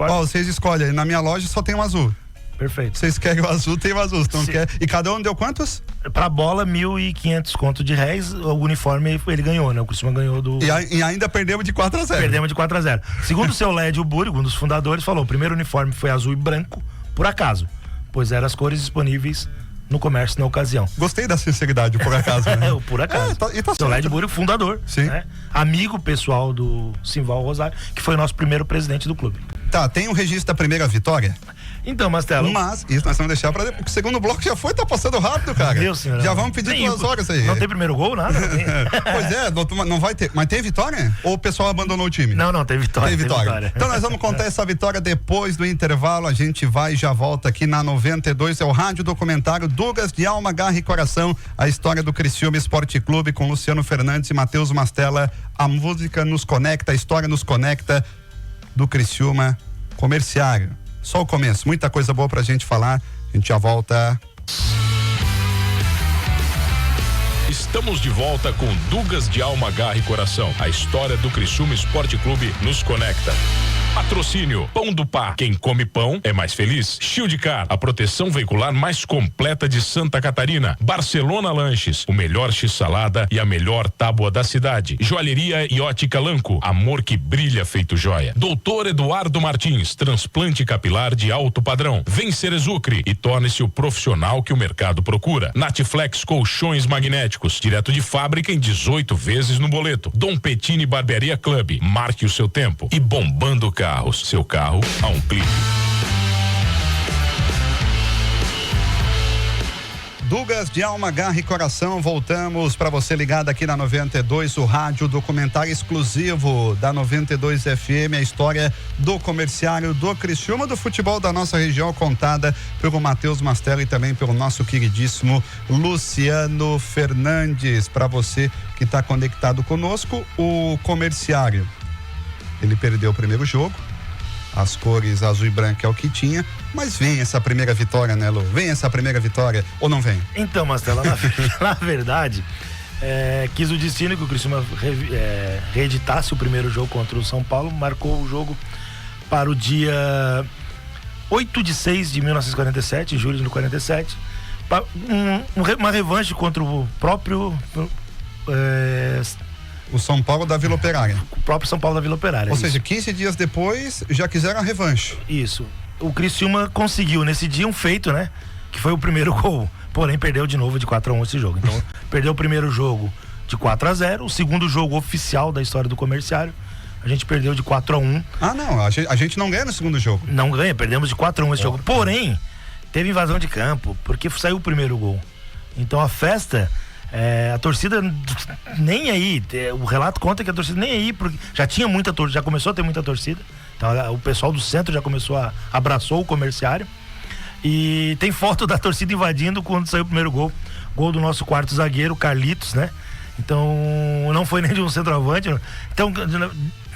Vocês escolhem, na minha loja só tem um azul. Perfeito. Vocês querem o azul, tem o azul. Então e cada um deu quantos? Pra bola, 1.500 conto de réis, o uniforme ele ganhou, né? O Criciúma ganhou do... E ainda perdemos de 4-0. Perdemos de 4-0. Segundo o seu Lédio Buri, um dos fundadores, falou, o primeiro uniforme foi azul e branco, por acaso, pois eram as cores disponíveis no comércio na ocasião. Gostei da sinceridade, por acaso. Né? Por acaso. Seu Lédio Buri, fundador. Sim. Né? Amigo pessoal do Simval Rosário, que foi o nosso primeiro presidente do clube. Tá, tem um registro da primeira vitória? Então, Mastella. Mas, isso nós vamos deixar pra depois. O segundo bloco já foi, tá passando rápido, cara. Meu senhor. Já vamos pedir 2 horas aí. Não tem primeiro gol, nada? Pois é, não vai ter. Mas tem vitória? Ou o pessoal abandonou o time? Não, tem vitória. Tem vitória. Então nós vamos contar essa vitória depois do intervalo. A gente vai e já volta aqui na 92. É o rádio documentário Dugas de Alma, Garra e Coração. A história do Criciúma Esporte Clube com Luciano Fernandes e Matheus Mastella. A música nos conecta, a história nos conecta do Criciúma Comerciário. Só o começo, muita coisa boa pra gente falar. A gente já volta. Estamos de volta com Dugas de Alma, Garra e Coração. A história do Criciúma Esporte Clube nos conecta. Patrocínio Pão do Pá. Quem come pão é mais feliz. Shieldcar, a proteção veicular mais completa de Santa Catarina. Barcelona Lanches, o melhor x-salada e a melhor tábua da cidade. Joalheria e ótica Lanco, amor que brilha feito joia. Doutor Eduardo Martins, transplante capilar de alto padrão. Vem Cerezucre e torne-se o profissional que o mercado procura. Natiflex colchões magnéticos, direto de fábrica em 18 vezes no boleto. Dom Pettini Barbearia Club, marque o seu tempo. E Bombando Carros, seu carro a um clique. Dugas de alma, garra e coração, voltamos para você ligado aqui na 92, o rádio documentário exclusivo da 92 FM, a história do comerciário do Criciúma, do futebol da nossa região, contada pelo Matheus Mastella e também pelo nosso queridíssimo Luciano Fernandes. Para você que está conectado conosco, o comerciário, ele perdeu o primeiro jogo, as cores azul e branco é o que tinha, mas vem essa primeira vitória, né, Lu? Vem essa primeira vitória ou não vem? Então, Mastella, na verdade, quis o destino que o Criciúma reeditasse o primeiro jogo contra o São Paulo, marcou o jogo para o dia 8/6 de 1947, julho de 47, uma revanche contra o próprio o São Paulo da Vila Operária. O próprio São Paulo da Vila Operária. Ou seja, 15 dias depois já quiseram a revanche. Isso. O Criciúma conseguiu nesse dia um feito, né? Que foi o primeiro gol. Porém, perdeu de novo de 4-1 esse jogo. Então, perdeu o primeiro jogo de 4-0. O segundo jogo oficial da história do comerciário, a gente perdeu de 4-1. Ah, não. A gente não ganha no segundo jogo. Não ganha, perdemos de 4-1 esse jogo. Porém, teve invasão de campo, porque saiu o primeiro gol. Então, a festa... a torcida nem aí, o relato conta que a torcida nem aí, porque já tinha muita torcida, já começou a ter muita torcida, então o pessoal do centro já abraçou o comerciário, e tem foto da torcida invadindo quando saiu o primeiro gol do nosso quarto zagueiro, Carlitos, né? Então não foi nem de um centroavante, então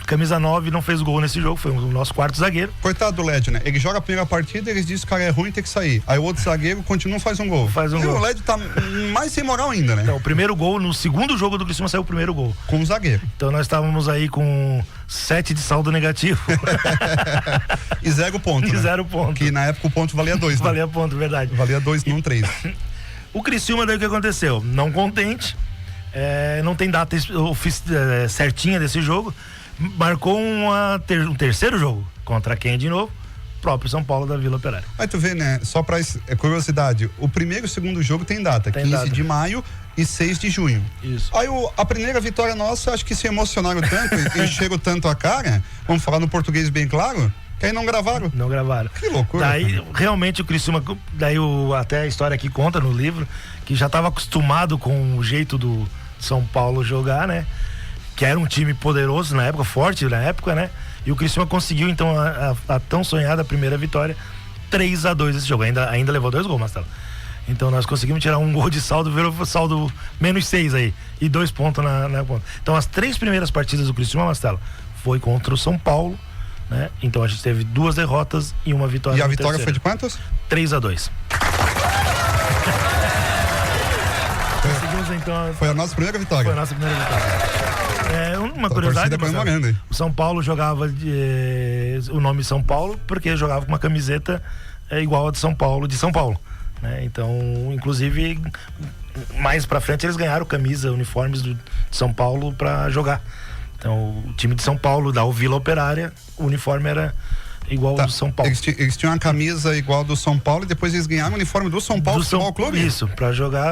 camisa 9 não fez gol nesse jogo, foi o nosso quarto zagueiro. Coitado do LED, né? Ele joga a primeira partida, eles dizem que o cara é ruim, tem que sair. Aí o outro zagueiro continua, faz um gol. O LED tá mais sem moral ainda, né? Então, o primeiro gol, no segundo jogo do Criciúma saiu o primeiro gol. Com o zagueiro. Então nós estávamos aí com 7 de saldo negativo. E 0 ponto, né? 0 ponto. Que na época o ponto valia 2, né? Valia ponto, verdade. Valia 2, não 3. O Criciúma, daí o que aconteceu? Não contente, não tem data certinha desse jogo, marcou um terceiro jogo contra quem de novo? Próprio São Paulo da Vila Operária. Aí tu vê, né? Só pra curiosidade, o primeiro e o segundo jogo tem data, 15 de maio e 6 de junho. Isso. Aí a primeira vitória nossa, acho que se emocionaram tanto, encheram tanto a cara, vamos falar no português bem claro, que aí não gravaram. Não gravaram. Que loucura. Daí, realmente, o Criciúma, até a história aqui conta no livro, que já estava acostumado com o jeito do São Paulo jogar, né? Que era um time poderoso na época, forte na época, né? E o Criciúma conseguiu, então, a tão sonhada primeira vitória, 3-2 esse jogo. Ainda levou 2 gols, Mastella. Então nós conseguimos tirar um gol de saldo, virou saldo -6 aí. E 2 pontos na ponta. Então as 3 primeiras partidas do Criciúma, Mastella, foi contra o São Paulo, né? Então a gente teve 2 derrotas e uma vitória. E a vitória foi de quantos? 3-2. Então, foi a nossa primeira vitória. Foi a nossa primeira vitória. Uma curiosidade, o São Paulo jogava o nome São Paulo porque jogava com uma camiseta igual a de São Paulo, né? Então, inclusive, mais pra frente eles ganharam uniformes de São Paulo pra jogar. Então, o time de São Paulo, da Vila Operária, o uniforme era igual ao do São Paulo. Eles tinham uma camisa igual do São Paulo e depois eles ganharam o uniforme do São Paulo Futebol Clube? Isso, pra jogar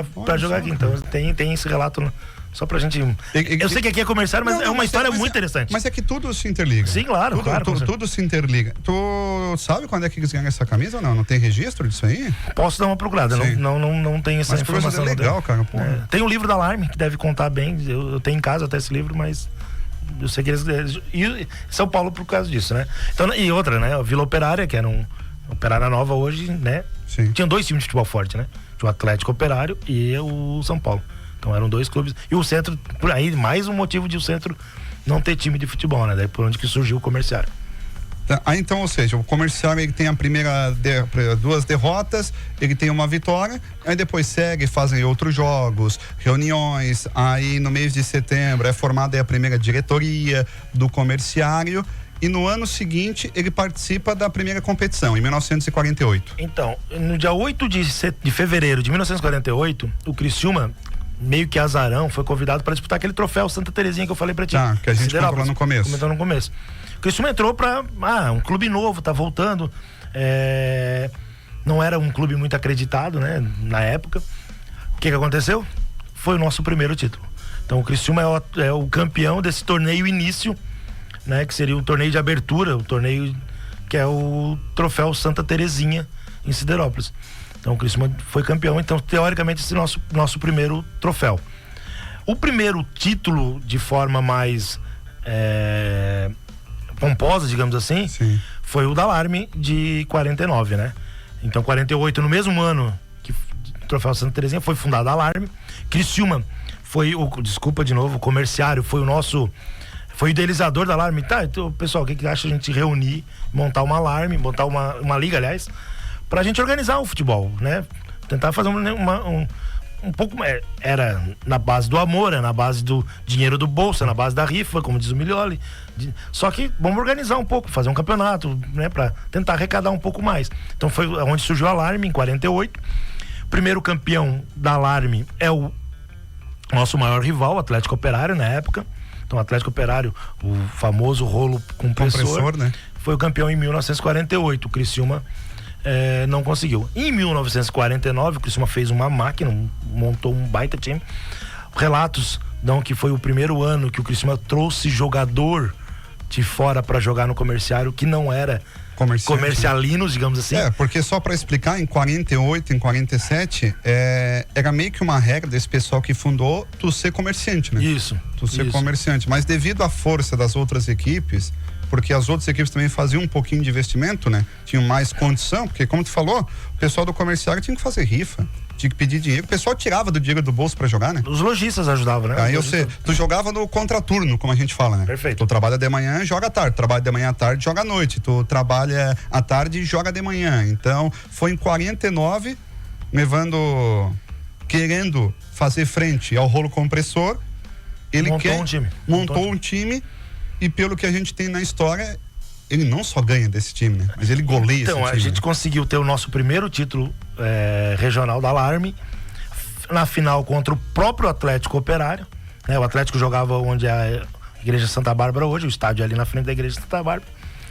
aqui. Então, tem esse relato só pra gente... Eu sei que aqui é comerciário, mas é uma história muito interessante. Mas é que tudo se interliga. Sim, claro. Tudo se interliga. Tu sabe quando é que eles ganham essa camisa ou não? Não tem registro disso aí? Posso dar uma procurada, não tem essa informação. Mas é legal, cara. Tem um livro da Alarme, que deve contar bem. Eu tenho em casa até esse livro, mas... Eu sei que eles... E São Paulo por causa disso, né? Então, e outra, né? A Vila Operária, que era Operária Nova hoje, né? Sim. Tinha 2 times de futebol forte, né? Tinha o Atlético Operário e o São Paulo. Então eram 2 clubes. E o centro, por aí, mais um motivo de o centro não ter time de futebol, né? Daí por onde que surgiu o comerciário. Então, ou seja, o comerciário ele tem a primeira 2 derrotas, ele tem uma vitória, aí depois segue, fazem outros jogos, reuniões, aí no mês de setembro é formada a primeira diretoria do comerciário e no ano seguinte ele participa da primeira competição, em 1948. Então, no dia 8 de fevereiro de 1948, o Criciúma, meio que azarão, foi convidado para disputar aquele troféu Santa Terezinha que eu falei para ti. Que a gente comentou no começo. Comentou no começo. O Criciúma entrou para um clube novo, tá voltando. Não era um clube muito acreditado, né, na época. O que aconteceu? Foi o nosso primeiro título. Então o Criciúma é o campeão desse torneio início, né, que seria o torneio de abertura, o torneio que é o troféu Santa Terezinha em Siderópolis. Então o Criciúma foi campeão, então teoricamente esse nosso primeiro troféu. O primeiro título de forma mais pomposa, digamos assim, sim, foi o da Alarme de 49, né? Então 48, no mesmo ano que o troféu Santa Terezinha, foi fundada a Alarme. Criciúma foi desculpa de novo, o Comerciário foi foi o idealizador da Alarme. Tá, então, pessoal, o que acha a gente reunir, montar uma Alarme, montar uma liga, aliás, pra gente organizar o futebol, né? Tentar fazer um pouco, era na base do amor, na base do dinheiro do bolso, na base da rifa, como diz o Milioli. Só que vamos organizar um pouco, fazer um campeonato, né, pra tentar arrecadar um pouco mais. Então foi onde surgiu a Alarme, em 48. O primeiro campeão da Alarme é o nosso maior rival, o Atlético Operário, na época. Então o Atlético Operário, o famoso rolo compressor, né, foi o campeão em 1948. O Criciúma não conseguiu. Em 1949, o Criciúma fez uma máquina, montou um baita time. Relatos dão que foi o primeiro ano que o Criciúma trouxe jogador de fora para jogar no Comerciário, que não era comercialinos, digamos assim. Porque só para explicar, em 48, em 47, era meio que uma regra desse pessoal que fundou tu ser comerciante, né? Isso. Tu ser comerciante. Mas devido à força das outras equipes, porque as outras equipes também faziam um pouquinho de investimento, né? Tinham mais condição, porque como tu falou, o pessoal do Comerciário tinha que fazer rifa, tinha que pedir dinheiro, o pessoal tirava do dinheiro do bolso pra jogar, né? Os lojistas ajudavam, né? Aí tu jogava no contraturno, como a gente fala, né? Perfeito. Tu trabalha de manhã, joga à tarde, trabalha de manhã à tarde, joga à noite, tu trabalha à tarde e joga de manhã. Então, foi em 49, querendo fazer frente ao rolo compressor, ele montou um time. E pelo que a gente tem na história, ele não só ganha desse time, né? Mas ele goleia esse time. Então, a gente conseguiu ter o nosso primeiro título regional da Alarme, na final contra o próprio Atlético Operário, né? O Atlético jogava onde é a Igreja Santa Bárbara hoje, o estádio ali na frente da Igreja Santa Bárbara.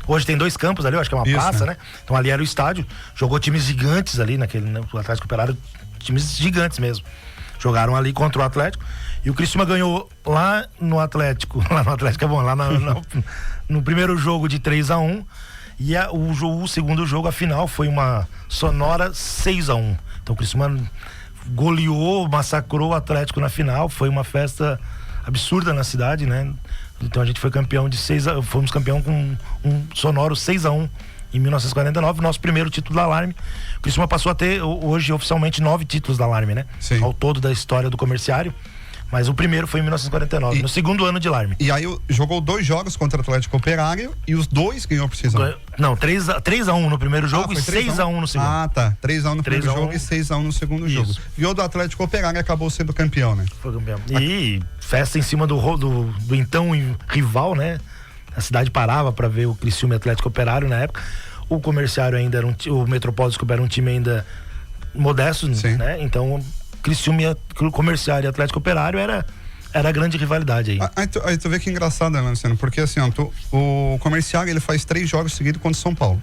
Hoje tem 2 campos ali, eu acho que é uma praça, né? Então ali era o estádio, jogou times gigantes ali naquele, né? O Atlético Operário, times gigantes mesmo. Jogaram ali contra o Atlético. E o Criciúma ganhou lá no Atlético é bom, lá no primeiro jogo de 3-1. E o segundo jogo, a final, foi uma sonora 6-1. Então o Criciúma goleou, massacrou o Atlético na final. Foi uma festa absurda na cidade, né? Então a gente foi campeão fomos campeão com um sonoro 6-1 em 1949, nosso primeiro título da Alarme. O Criciúma passou a ter hoje oficialmente 9 títulos da Alarme, né? Sim. Ao todo da história do Comerciário. Mas o primeiro foi em 1949, no segundo ano de Alarme. E aí jogou 2 jogos contra o Atlético Operário e os 2 ganhou por 6-1. Não, 3-1 no primeiro jogo e 6-1 no segundo. Ah, tá. 3-1 no primeiro jogo e 6-1 no segundo jogo. E o do Atlético Operário acabou sendo campeão, né? Foi campeão. E festa em cima do então rival, né? A cidade parava para ver o Criciúma e Atlético Operário na época. O Comerciário ainda era o Metropólito era um time ainda modesto, sim, né? Então Criciúma, Comerciário e Atlético Operário era a grande rivalidade aí. Aí tu vê que engraçado, né, Luciano? Porque assim, o Comerciário, ele faz 3 jogos seguidos contra o São Paulo.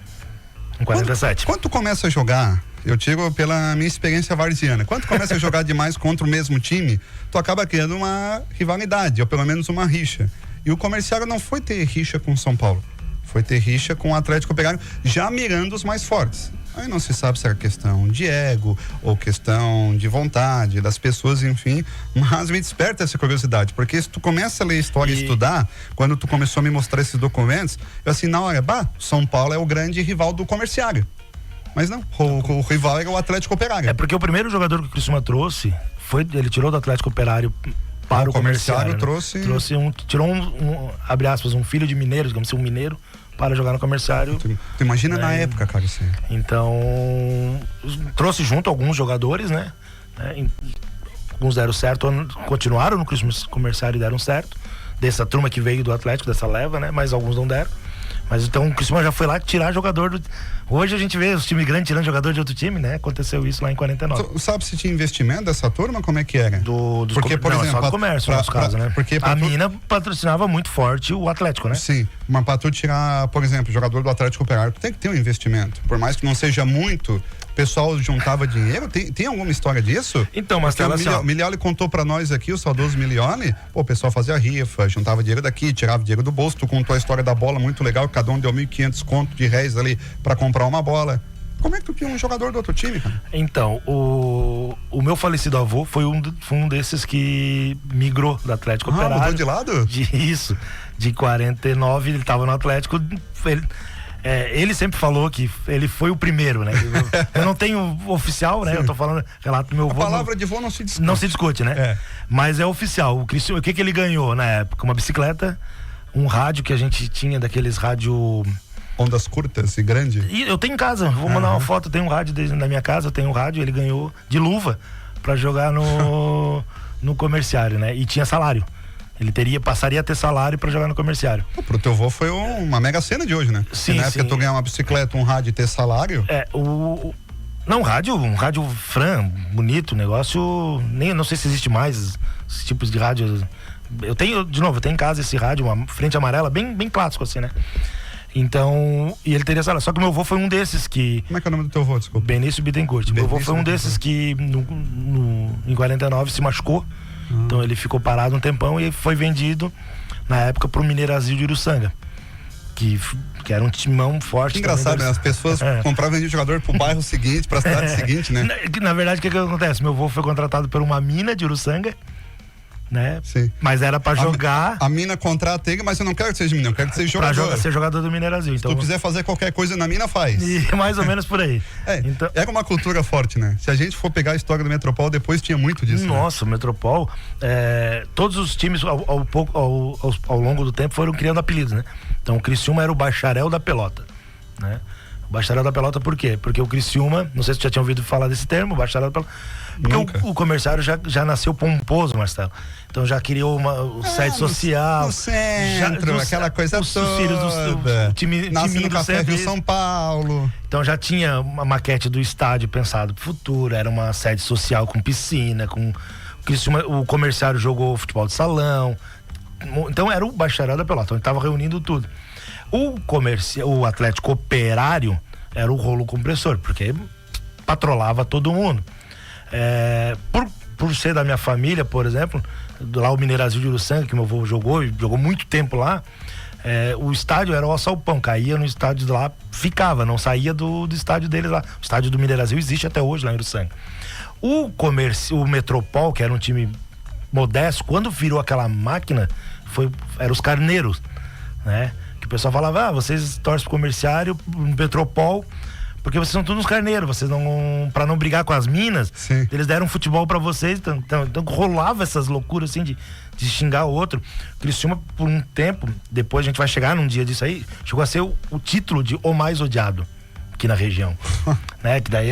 Em 47. Quando tu começa a jogar, eu digo pela minha experiência varziana, quando tu começa a jogar demais contra o mesmo time, tu acaba criando uma rivalidade, ou pelo menos uma rixa. E o Comerciário não foi ter rixa com o São Paulo, foi ter rixa com o Atlético Operário, já mirando os mais fortes. Aí não se sabe se é questão de ego ou questão de vontade das pessoas, enfim, mas me desperta essa curiosidade, porque se tu começa a ler história e estudar, quando tu começou a me mostrar esses documentos, eu assim, na hora, São Paulo é o grande rival do Comerciário. Mas não, o rival era o Atlético Operário. É porque o primeiro jogador que o Criciúma trouxe, ele tirou do Atlético Operário para o Comerciário, né? Tirou abre aspas, um filho de mineiro, digamos assim, um mineiro, para jogar no Comerciário. Tu imagina na época, cara, isso aí. Então, trouxe junto alguns jogadores, né? Alguns deram certo, continuaram no Comerciário e deram certo. Dessa turma que veio do Atlético, dessa leva, né? Mas alguns não deram. Mas então o Criciúma já foi lá tirar jogador do... Hoje a gente vê os times grandes tirando jogador de outro time, né? Aconteceu isso lá em 49. Tu sabe se tinha investimento dessa turma? Como é que era? Porque, por exemplo, só do comércio, no nosso caso, né? Porque a mina patrocinava muito forte o Atlético, né? Sim, mas pra tu tirar, por exemplo, jogador do Atlético Operário, tu tem que ter um investimento. Por mais que não seja muito, o pessoal juntava dinheiro. Tem alguma história disso? Então, mas o Milioli contou pra nós aqui, o saudoso Milioli, o pessoal fazia rifa, juntava dinheiro daqui, tirava dinheiro do bolso. Tu contou a história da bola muito legal, cada um deu 1.500 conto de réis ali pra comprar uma bola. Como é que tu tinha um jogador do outro time, cara? Então, o meu falecido avô foi um desses que migrou do Atlético Operário. Mudou de lado? Isso, de 49, ele tava no Atlético, ele sempre falou que ele foi o primeiro, né? Eu não tenho oficial, né? Sim. Eu tô falando relato do meu avô. A palavra de avô não se discute. Não se discute, né? Mas é oficial. O que ele ganhou na época? Uma bicicleta, um rádio que a gente tinha, daqueles rádio... Ondas curtas e grande? E eu tenho em casa, vou mandar uma foto, tem um rádio na minha casa, eu tenho um rádio, ele ganhou de luva pra jogar no comerciário, né? E tinha salário. Ele passaria a ter salário pra jogar no comerciário. Pro teu avô foi uma mega cena de hoje, né? Sim, na época tu ganhar uma bicicleta, um rádio e ter salário. Não, um rádio Fran, bonito, negócio, não sei se existe mais esses tipos de rádio. Eu tenho em casa esse rádio, uma frente amarela, bem clássico assim, né? Então, e ele teria salário. Só que meu avô foi um desses que... Como é que é o nome do teu avô, desculpa? Benício Bittencourt. Meu avô foi um desses que em 49 se machucou. Então ele ficou parado um tempão e foi vendido na época pro Mineirasil de Uruçanga. Que era um timão forte. Que engraçado, né? As pessoas compravam e vendiam jogador pro bairro seguinte, pra cidade seguinte, né? Na verdade, o que acontece? Meu avô foi contratado por uma mina de Uruçanga, né? Sim. Mas era pra jogar. A mina contrata ele, mas eu não quero que seja menino, eu quero que seja jogador. Pra ser jogador do Mineirasil. Então, se tu quiser fazer qualquer coisa na mina, faz. E mais ou menos por aí. Então, era uma cultura forte, né? Se a gente for pegar a história do Metropol, depois tinha muito disso. Nossa, né? O Metropol, todos os times ao longo do tempo foram criando apelidos, né? Então o Criciúma era o Bacharel da Pelota, né? O Bacharel da Pelota por quê? Porque o Criciúma, não sei se você já tinha ouvido falar desse termo, o Bacharel da Pelota. Porque o comerciário já nasceu pomposo, Marcelo. Então já criou uma sede social. No centro, aquela coisa toda. O time no Café Rio São Paulo. Então já tinha uma maquete do estádio pensado pro futuro, era uma sede social com piscina, o comerciário jogou futebol de salão. Então era o Bacharel da Pelota, então estava reunindo tudo. O Atlético Operário era o rolo compressor, porque patrolava todo mundo. Por ser da minha família, por exemplo, lá o Mineirasil de Uruçanga, que meu avô jogou muito tempo lá, o estádio era o Alçapão, caía no estádio lá, ficava, não saía do estádio deles lá. O estádio do Mineirasil existe até hoje lá em Uruçanga. O Metropol, que era um time modesto, quando virou aquela máquina, eram os carneiros, né? Que o pessoal falava, vocês torcem pro comerciário, pro Metropol, porque vocês são todos uns carneiros, vocês não, pra não brigar com as minas, sim, eles deram futebol pra vocês, então rolava essas loucuras assim de xingar o outro. Criciúma, por um tempo, depois a gente vai chegar num dia disso aí, chegou a ser o título de o mais odiado aqui na região, né? Que daí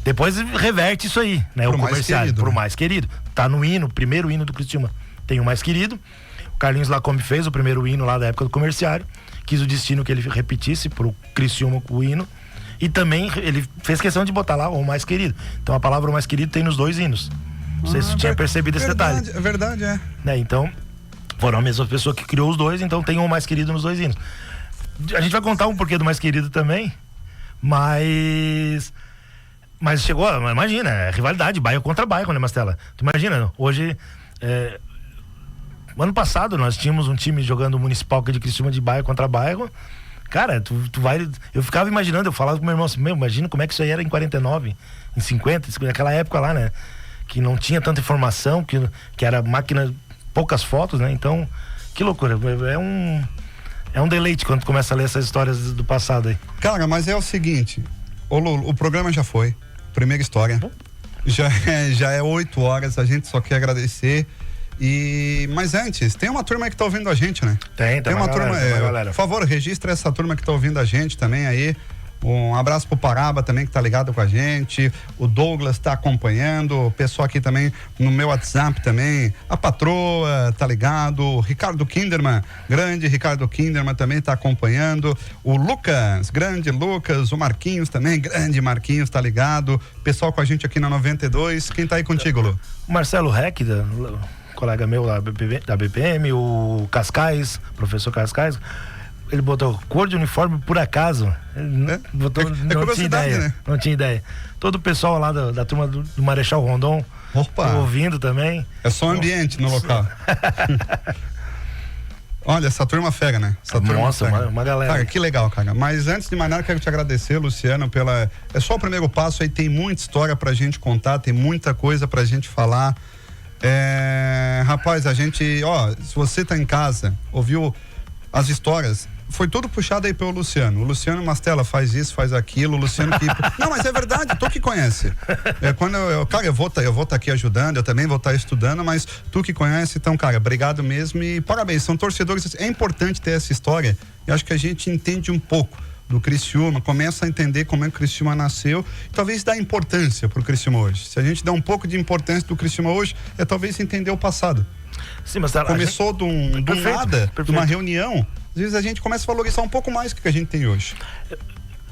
depois reverte isso aí, né? O comerciário, pro mais querido. Tá no hino, o primeiro hino do Criciúma tem o mais querido. O Carlinhos Lacombe fez o primeiro hino lá da época do comerciário, quis o destino que ele repetisse pro Criciúma com o hino. E também ele fez questão de botar lá o mais querido. Então a palavra o mais querido tem nos dois hinos. Não sei se você tinha percebido esse detalhe. É verdade, né? Então, foram a mesma pessoa que criou os dois, então tem o mais querido nos dois hinos. A gente vai contar um porquê do mais querido também, mas chegou, imagina, é rivalidade, bairro contra bairro, né, Mastella? Tu imagina, hoje, ano passado nós tínhamos um time jogando municipal que é de Criciúma de bairro contra bairro. Cara, tu vai... Eu ficava imaginando, eu falava com meu irmão assim, imagina como é que isso aí era em 49, em 50, naquela época lá, né? Que não tinha tanta informação, que era máquina, poucas fotos, né? Então, que loucura. É um deleite quando tu começa a ler essas histórias do passado aí. Cara, mas é o seguinte, ô Lulu, o programa já foi, primeira história. Já é 8 horas, a gente só quer agradecer. Mas antes, tem uma turma que tá ouvindo a gente, né? Tem uma turma. Galera. Por favor, registra essa turma que tá ouvindo a gente também aí. Um abraço pro Paraba também, que tá ligado com a gente. O Douglas tá acompanhando. O pessoal aqui também no meu WhatsApp também. A patroa tá ligado. O Ricardo Kinderman, grande Ricardo Kinderman também tá acompanhando. O Lucas, grande Lucas. O Marquinhos também, grande Marquinhos, tá ligado. Pessoal com a gente aqui na 92. Quem tá aí contigo, Lu? O Marcelo Heck, colega meu lá da BPM, o Cascais, professor Cascais. Ele botou cor de uniforme por acaso. Ele botou, não tinha ideia, né? Não tinha ideia. Todo o pessoal lá da turma do Marechal Rondon ouvindo também. É só ambiente no local. Olha, essa turma fera, né? Nossa, uma galera. Cara, que legal, cara. Mas antes de mais nada, quero te agradecer, Luciano, pela... É só o primeiro passo aí, tem muita história pra gente contar, tem muita coisa pra gente falar. Rapaz, a gente... se você tá em casa, ouviu as histórias... Foi tudo puxado aí pelo Luciano. O Luciano Mastella faz isso, faz aquilo. O Luciano que... Não, mas é verdade, tu que conhece. Quando cara, eu vou estar aqui ajudando, eu também vou estar estudando, mas tu que conhece, então, cara, obrigado mesmo e parabéns. São torcedores. É importante ter essa história. Eu acho que a gente entende um pouco do Criciúma, começa a entender como é que o Criciúma nasceu e talvez dá importância pro Criciúma hoje. Se a gente der um pouco de importância do Criciúma hoje, talvez entender o passado. Sim, mas começou do nada, de uma reunião. Às vezes a gente começa a valorizar um pouco mais do que a gente tem hoje.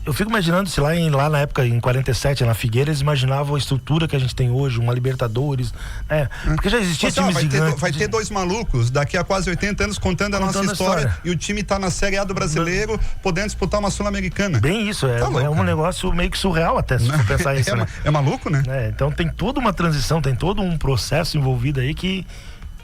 Eu fico imaginando se lá na época, em 47, na Figueira, eles imaginavam a estrutura que a gente tem hoje, uma Libertadores, né? Porque já existia times gigantes. Vai ter dois malucos daqui a quase 80 anos contando a nossa história e o time tá na Série A do Brasileiro, podendo disputar uma Sul-Americana. Bem isso, é um negócio meio que surreal até, se for pensar isso, né? É maluco, né? Então tem toda uma transição, tem todo um processo envolvido aí que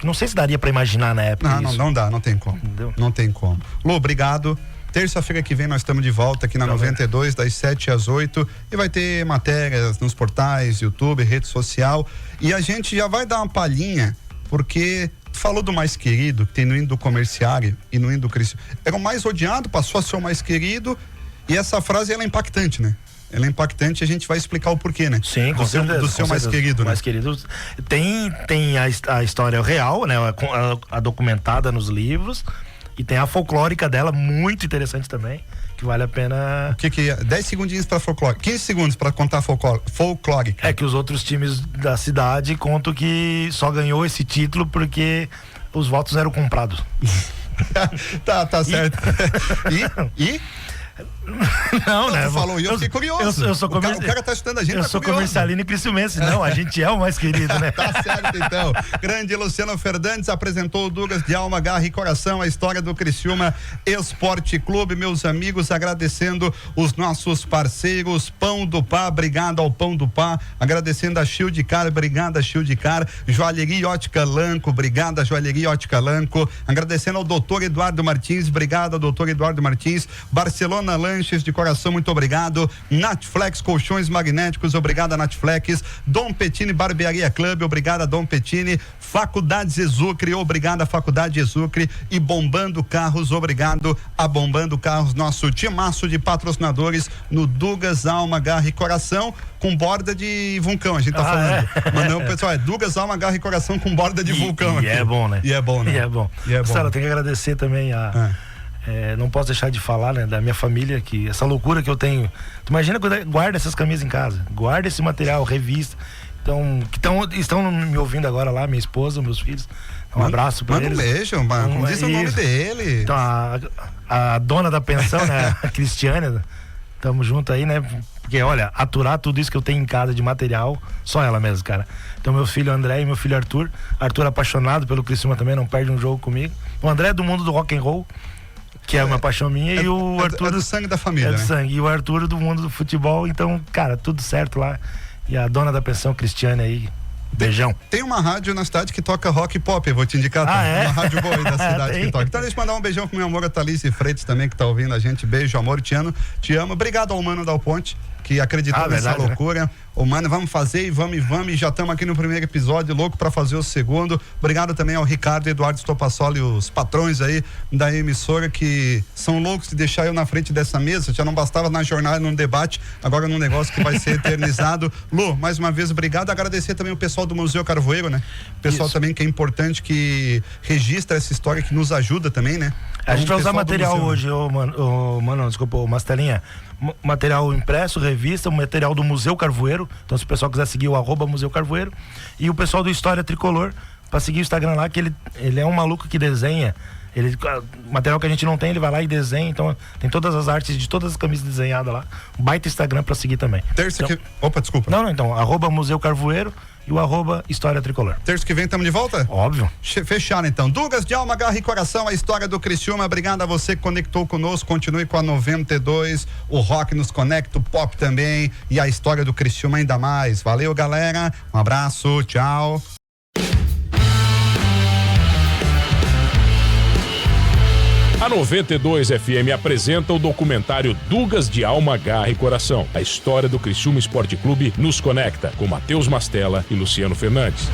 não sei se daria pra imaginar na época. Não dá, não tem como. Entendeu? Não tem como. Lu, obrigado. Terça-feira que vem nós estamos de volta aqui na 92, das 7 às 8, e vai ter matérias nos portais, YouTube, rede social, e a gente já vai dar uma palhinha, porque falou do mais querido, que tem no hino do Comerciário e no hino do Criciúma. Era o mais odiado, passou a ser o mais querido, e essa frase ela é impactante, né? Ela é impactante e a gente vai explicar o porquê, né? Sim, com certeza. Do seu mais querido, né? Mais querido. Tem a história real, né? A documentada nos livros. E tem a folclórica dela, muito interessante também, que vale a pena... O que é? 10 segundinhos pra folclórica, 15 segundos pra contar folclórica. É que os outros times da cidade contam que só ganhou esse título porque os votos eram comprados. tá certo. E? Não, né? Tu falou, eu fiquei curioso. O cara tá estudando a gente. Eu sou comercialino e criciumense. Não, a gente é o mais querido, né? Tá certo, então. Grande Luciano Fernandes apresentou o Dugas de Alma, Garra e Coração, a história do Criciúma Esporte Clube. Meus amigos, agradecendo os nossos parceiros, Pão do Pá, obrigado ao Pão do Pá, agradecendo a Shieldcar, obrigado a Shieldcar, Joalheria Ótica Lanco, obrigado a Joalheria Ótica Lanco, agradecendo ao doutor Eduardo Martins, obrigado ao doutor Eduardo Martins, Barcelona Lanches de Coração, muito obrigado. Natflex Colchões Magnéticos, obrigado a Natflex. Dom Petini Barbearia Club, obrigado a Dom Petini. Faculdade Exucre, obrigado a Faculdade Exucre. E Bombando Carros, obrigado a Bombando Carros, nosso timaço de patrocinadores no Dugas, Alma, Garra e Coração, com borda de vulcão, a gente tá falando. Mandando o pessoal, Dugas, Alma, Garra e Coração com borda de vulcão. E é bom, né? E é bom, né? E é bom. Sara, tem que agradecer também não posso deixar de falar, né, da minha família, que essa loucura que eu tenho. Tu imagina quando guarda essas camisas em casa, guarda esse material, revista. Então, estão me ouvindo agora lá, minha esposa, meus filhos. Um abraço pra eles. Manda um beijo, como diz o nome dele. Então, a dona da pensão, né, a Cristiane, tamo junto aí, né? Porque, olha, aturar tudo isso que eu tenho em casa de material, só ela mesmo, cara. Então, meu filho André e meu filho Arthur. Arthur apaixonado pelo Criciúma também, não perde um jogo comigo. O André é do mundo do rock and roll, que é uma paixão minha, e o Arthur... É do sangue da família, do né? sangue. E o Arthur do mundo do futebol, então, cara, tudo certo lá. E a dona da pensão, Cristiane, aí, beijão. Tem uma rádio na cidade que toca rock e pop, eu vou te indicar. Uma rádio boa aí da cidade que toca. Então deixa eu mandar um beijão pro meu amor, a Thalícia Freitas também, que tá ouvindo a gente. Beijo, amor, te amo. Obrigado ao Mano Dal Ponte, que acreditou nessa loucura. Né? Ô, mano, vamos fazer e vamos. E já estamos aqui no primeiro episódio, louco pra fazer o segundo. Obrigado também ao Ricardo e Eduardo Stopassoli, os patrões aí da emissora, que são loucos de deixar eu na frente dessa mesa. Já não bastava na jornada, num debate, agora num negócio que vai ser eternizado. Lu, mais uma vez, obrigado. Agradecer também o pessoal do Museu Carvoeiro, né? O pessoal também que é importante, que registra essa história, que nos ajuda também, né? A gente vai usar pessoal do material museu, hoje, mano, desculpa, Mastelinha. Material impresso, revista, material do Museu Carvoeiro. Então, se o pessoal quiser seguir o @Museu Carvoeiro. E o pessoal do História Tricolor, pra seguir o Instagram lá, que ele é um maluco que desenha. Material que a gente não tem, ele vai lá e desenha. Então, tem todas as artes de todas as camisas desenhadas lá. Um baita Instagram pra seguir também. Terça então, que... Opa, desculpa. Não, então, @Museu Carvoeiro e o @História Tricolor. Terça que vem estamos de volta? Óbvio. Fecharam então. Dugas de alma, garra e coração, a história do Criciúma. Obrigado a você que conectou conosco. Continue com a 92. O rock nos conecta, o pop também. E a história do Criciúma ainda mais. Valeu, galera. Um abraço. Tchau. A 92 FM apresenta o documentário Dugas de Alma, Garra e Coração. A história do Criciúma Esporte Clube nos conecta, com Matheus Mastella e Luciano Fernandes.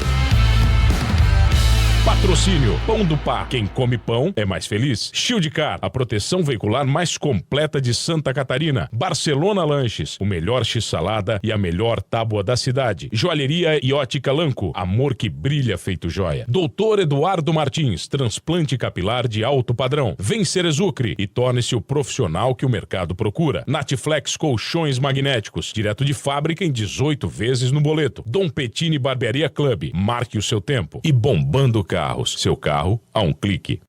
Patrocínio Pão do Pá. Quem come pão é mais feliz. Shieldcar, a proteção veicular mais completa de Santa Catarina. Barcelona Lanches, o melhor x-salada e a melhor tábua da cidade. Joalheria e ótica Lanco, amor que brilha feito joia. Doutor Eduardo Martins, transplante capilar de alto padrão. Vem Cerezucre e torne-se o profissional que o mercado procura. Natiflex Colchões Magnéticos, direto de fábrica em 18 vezes no boleto. Dom Pettini Barbearia Club, marque o seu tempo. E Bombando Carros, seu carro a um clique.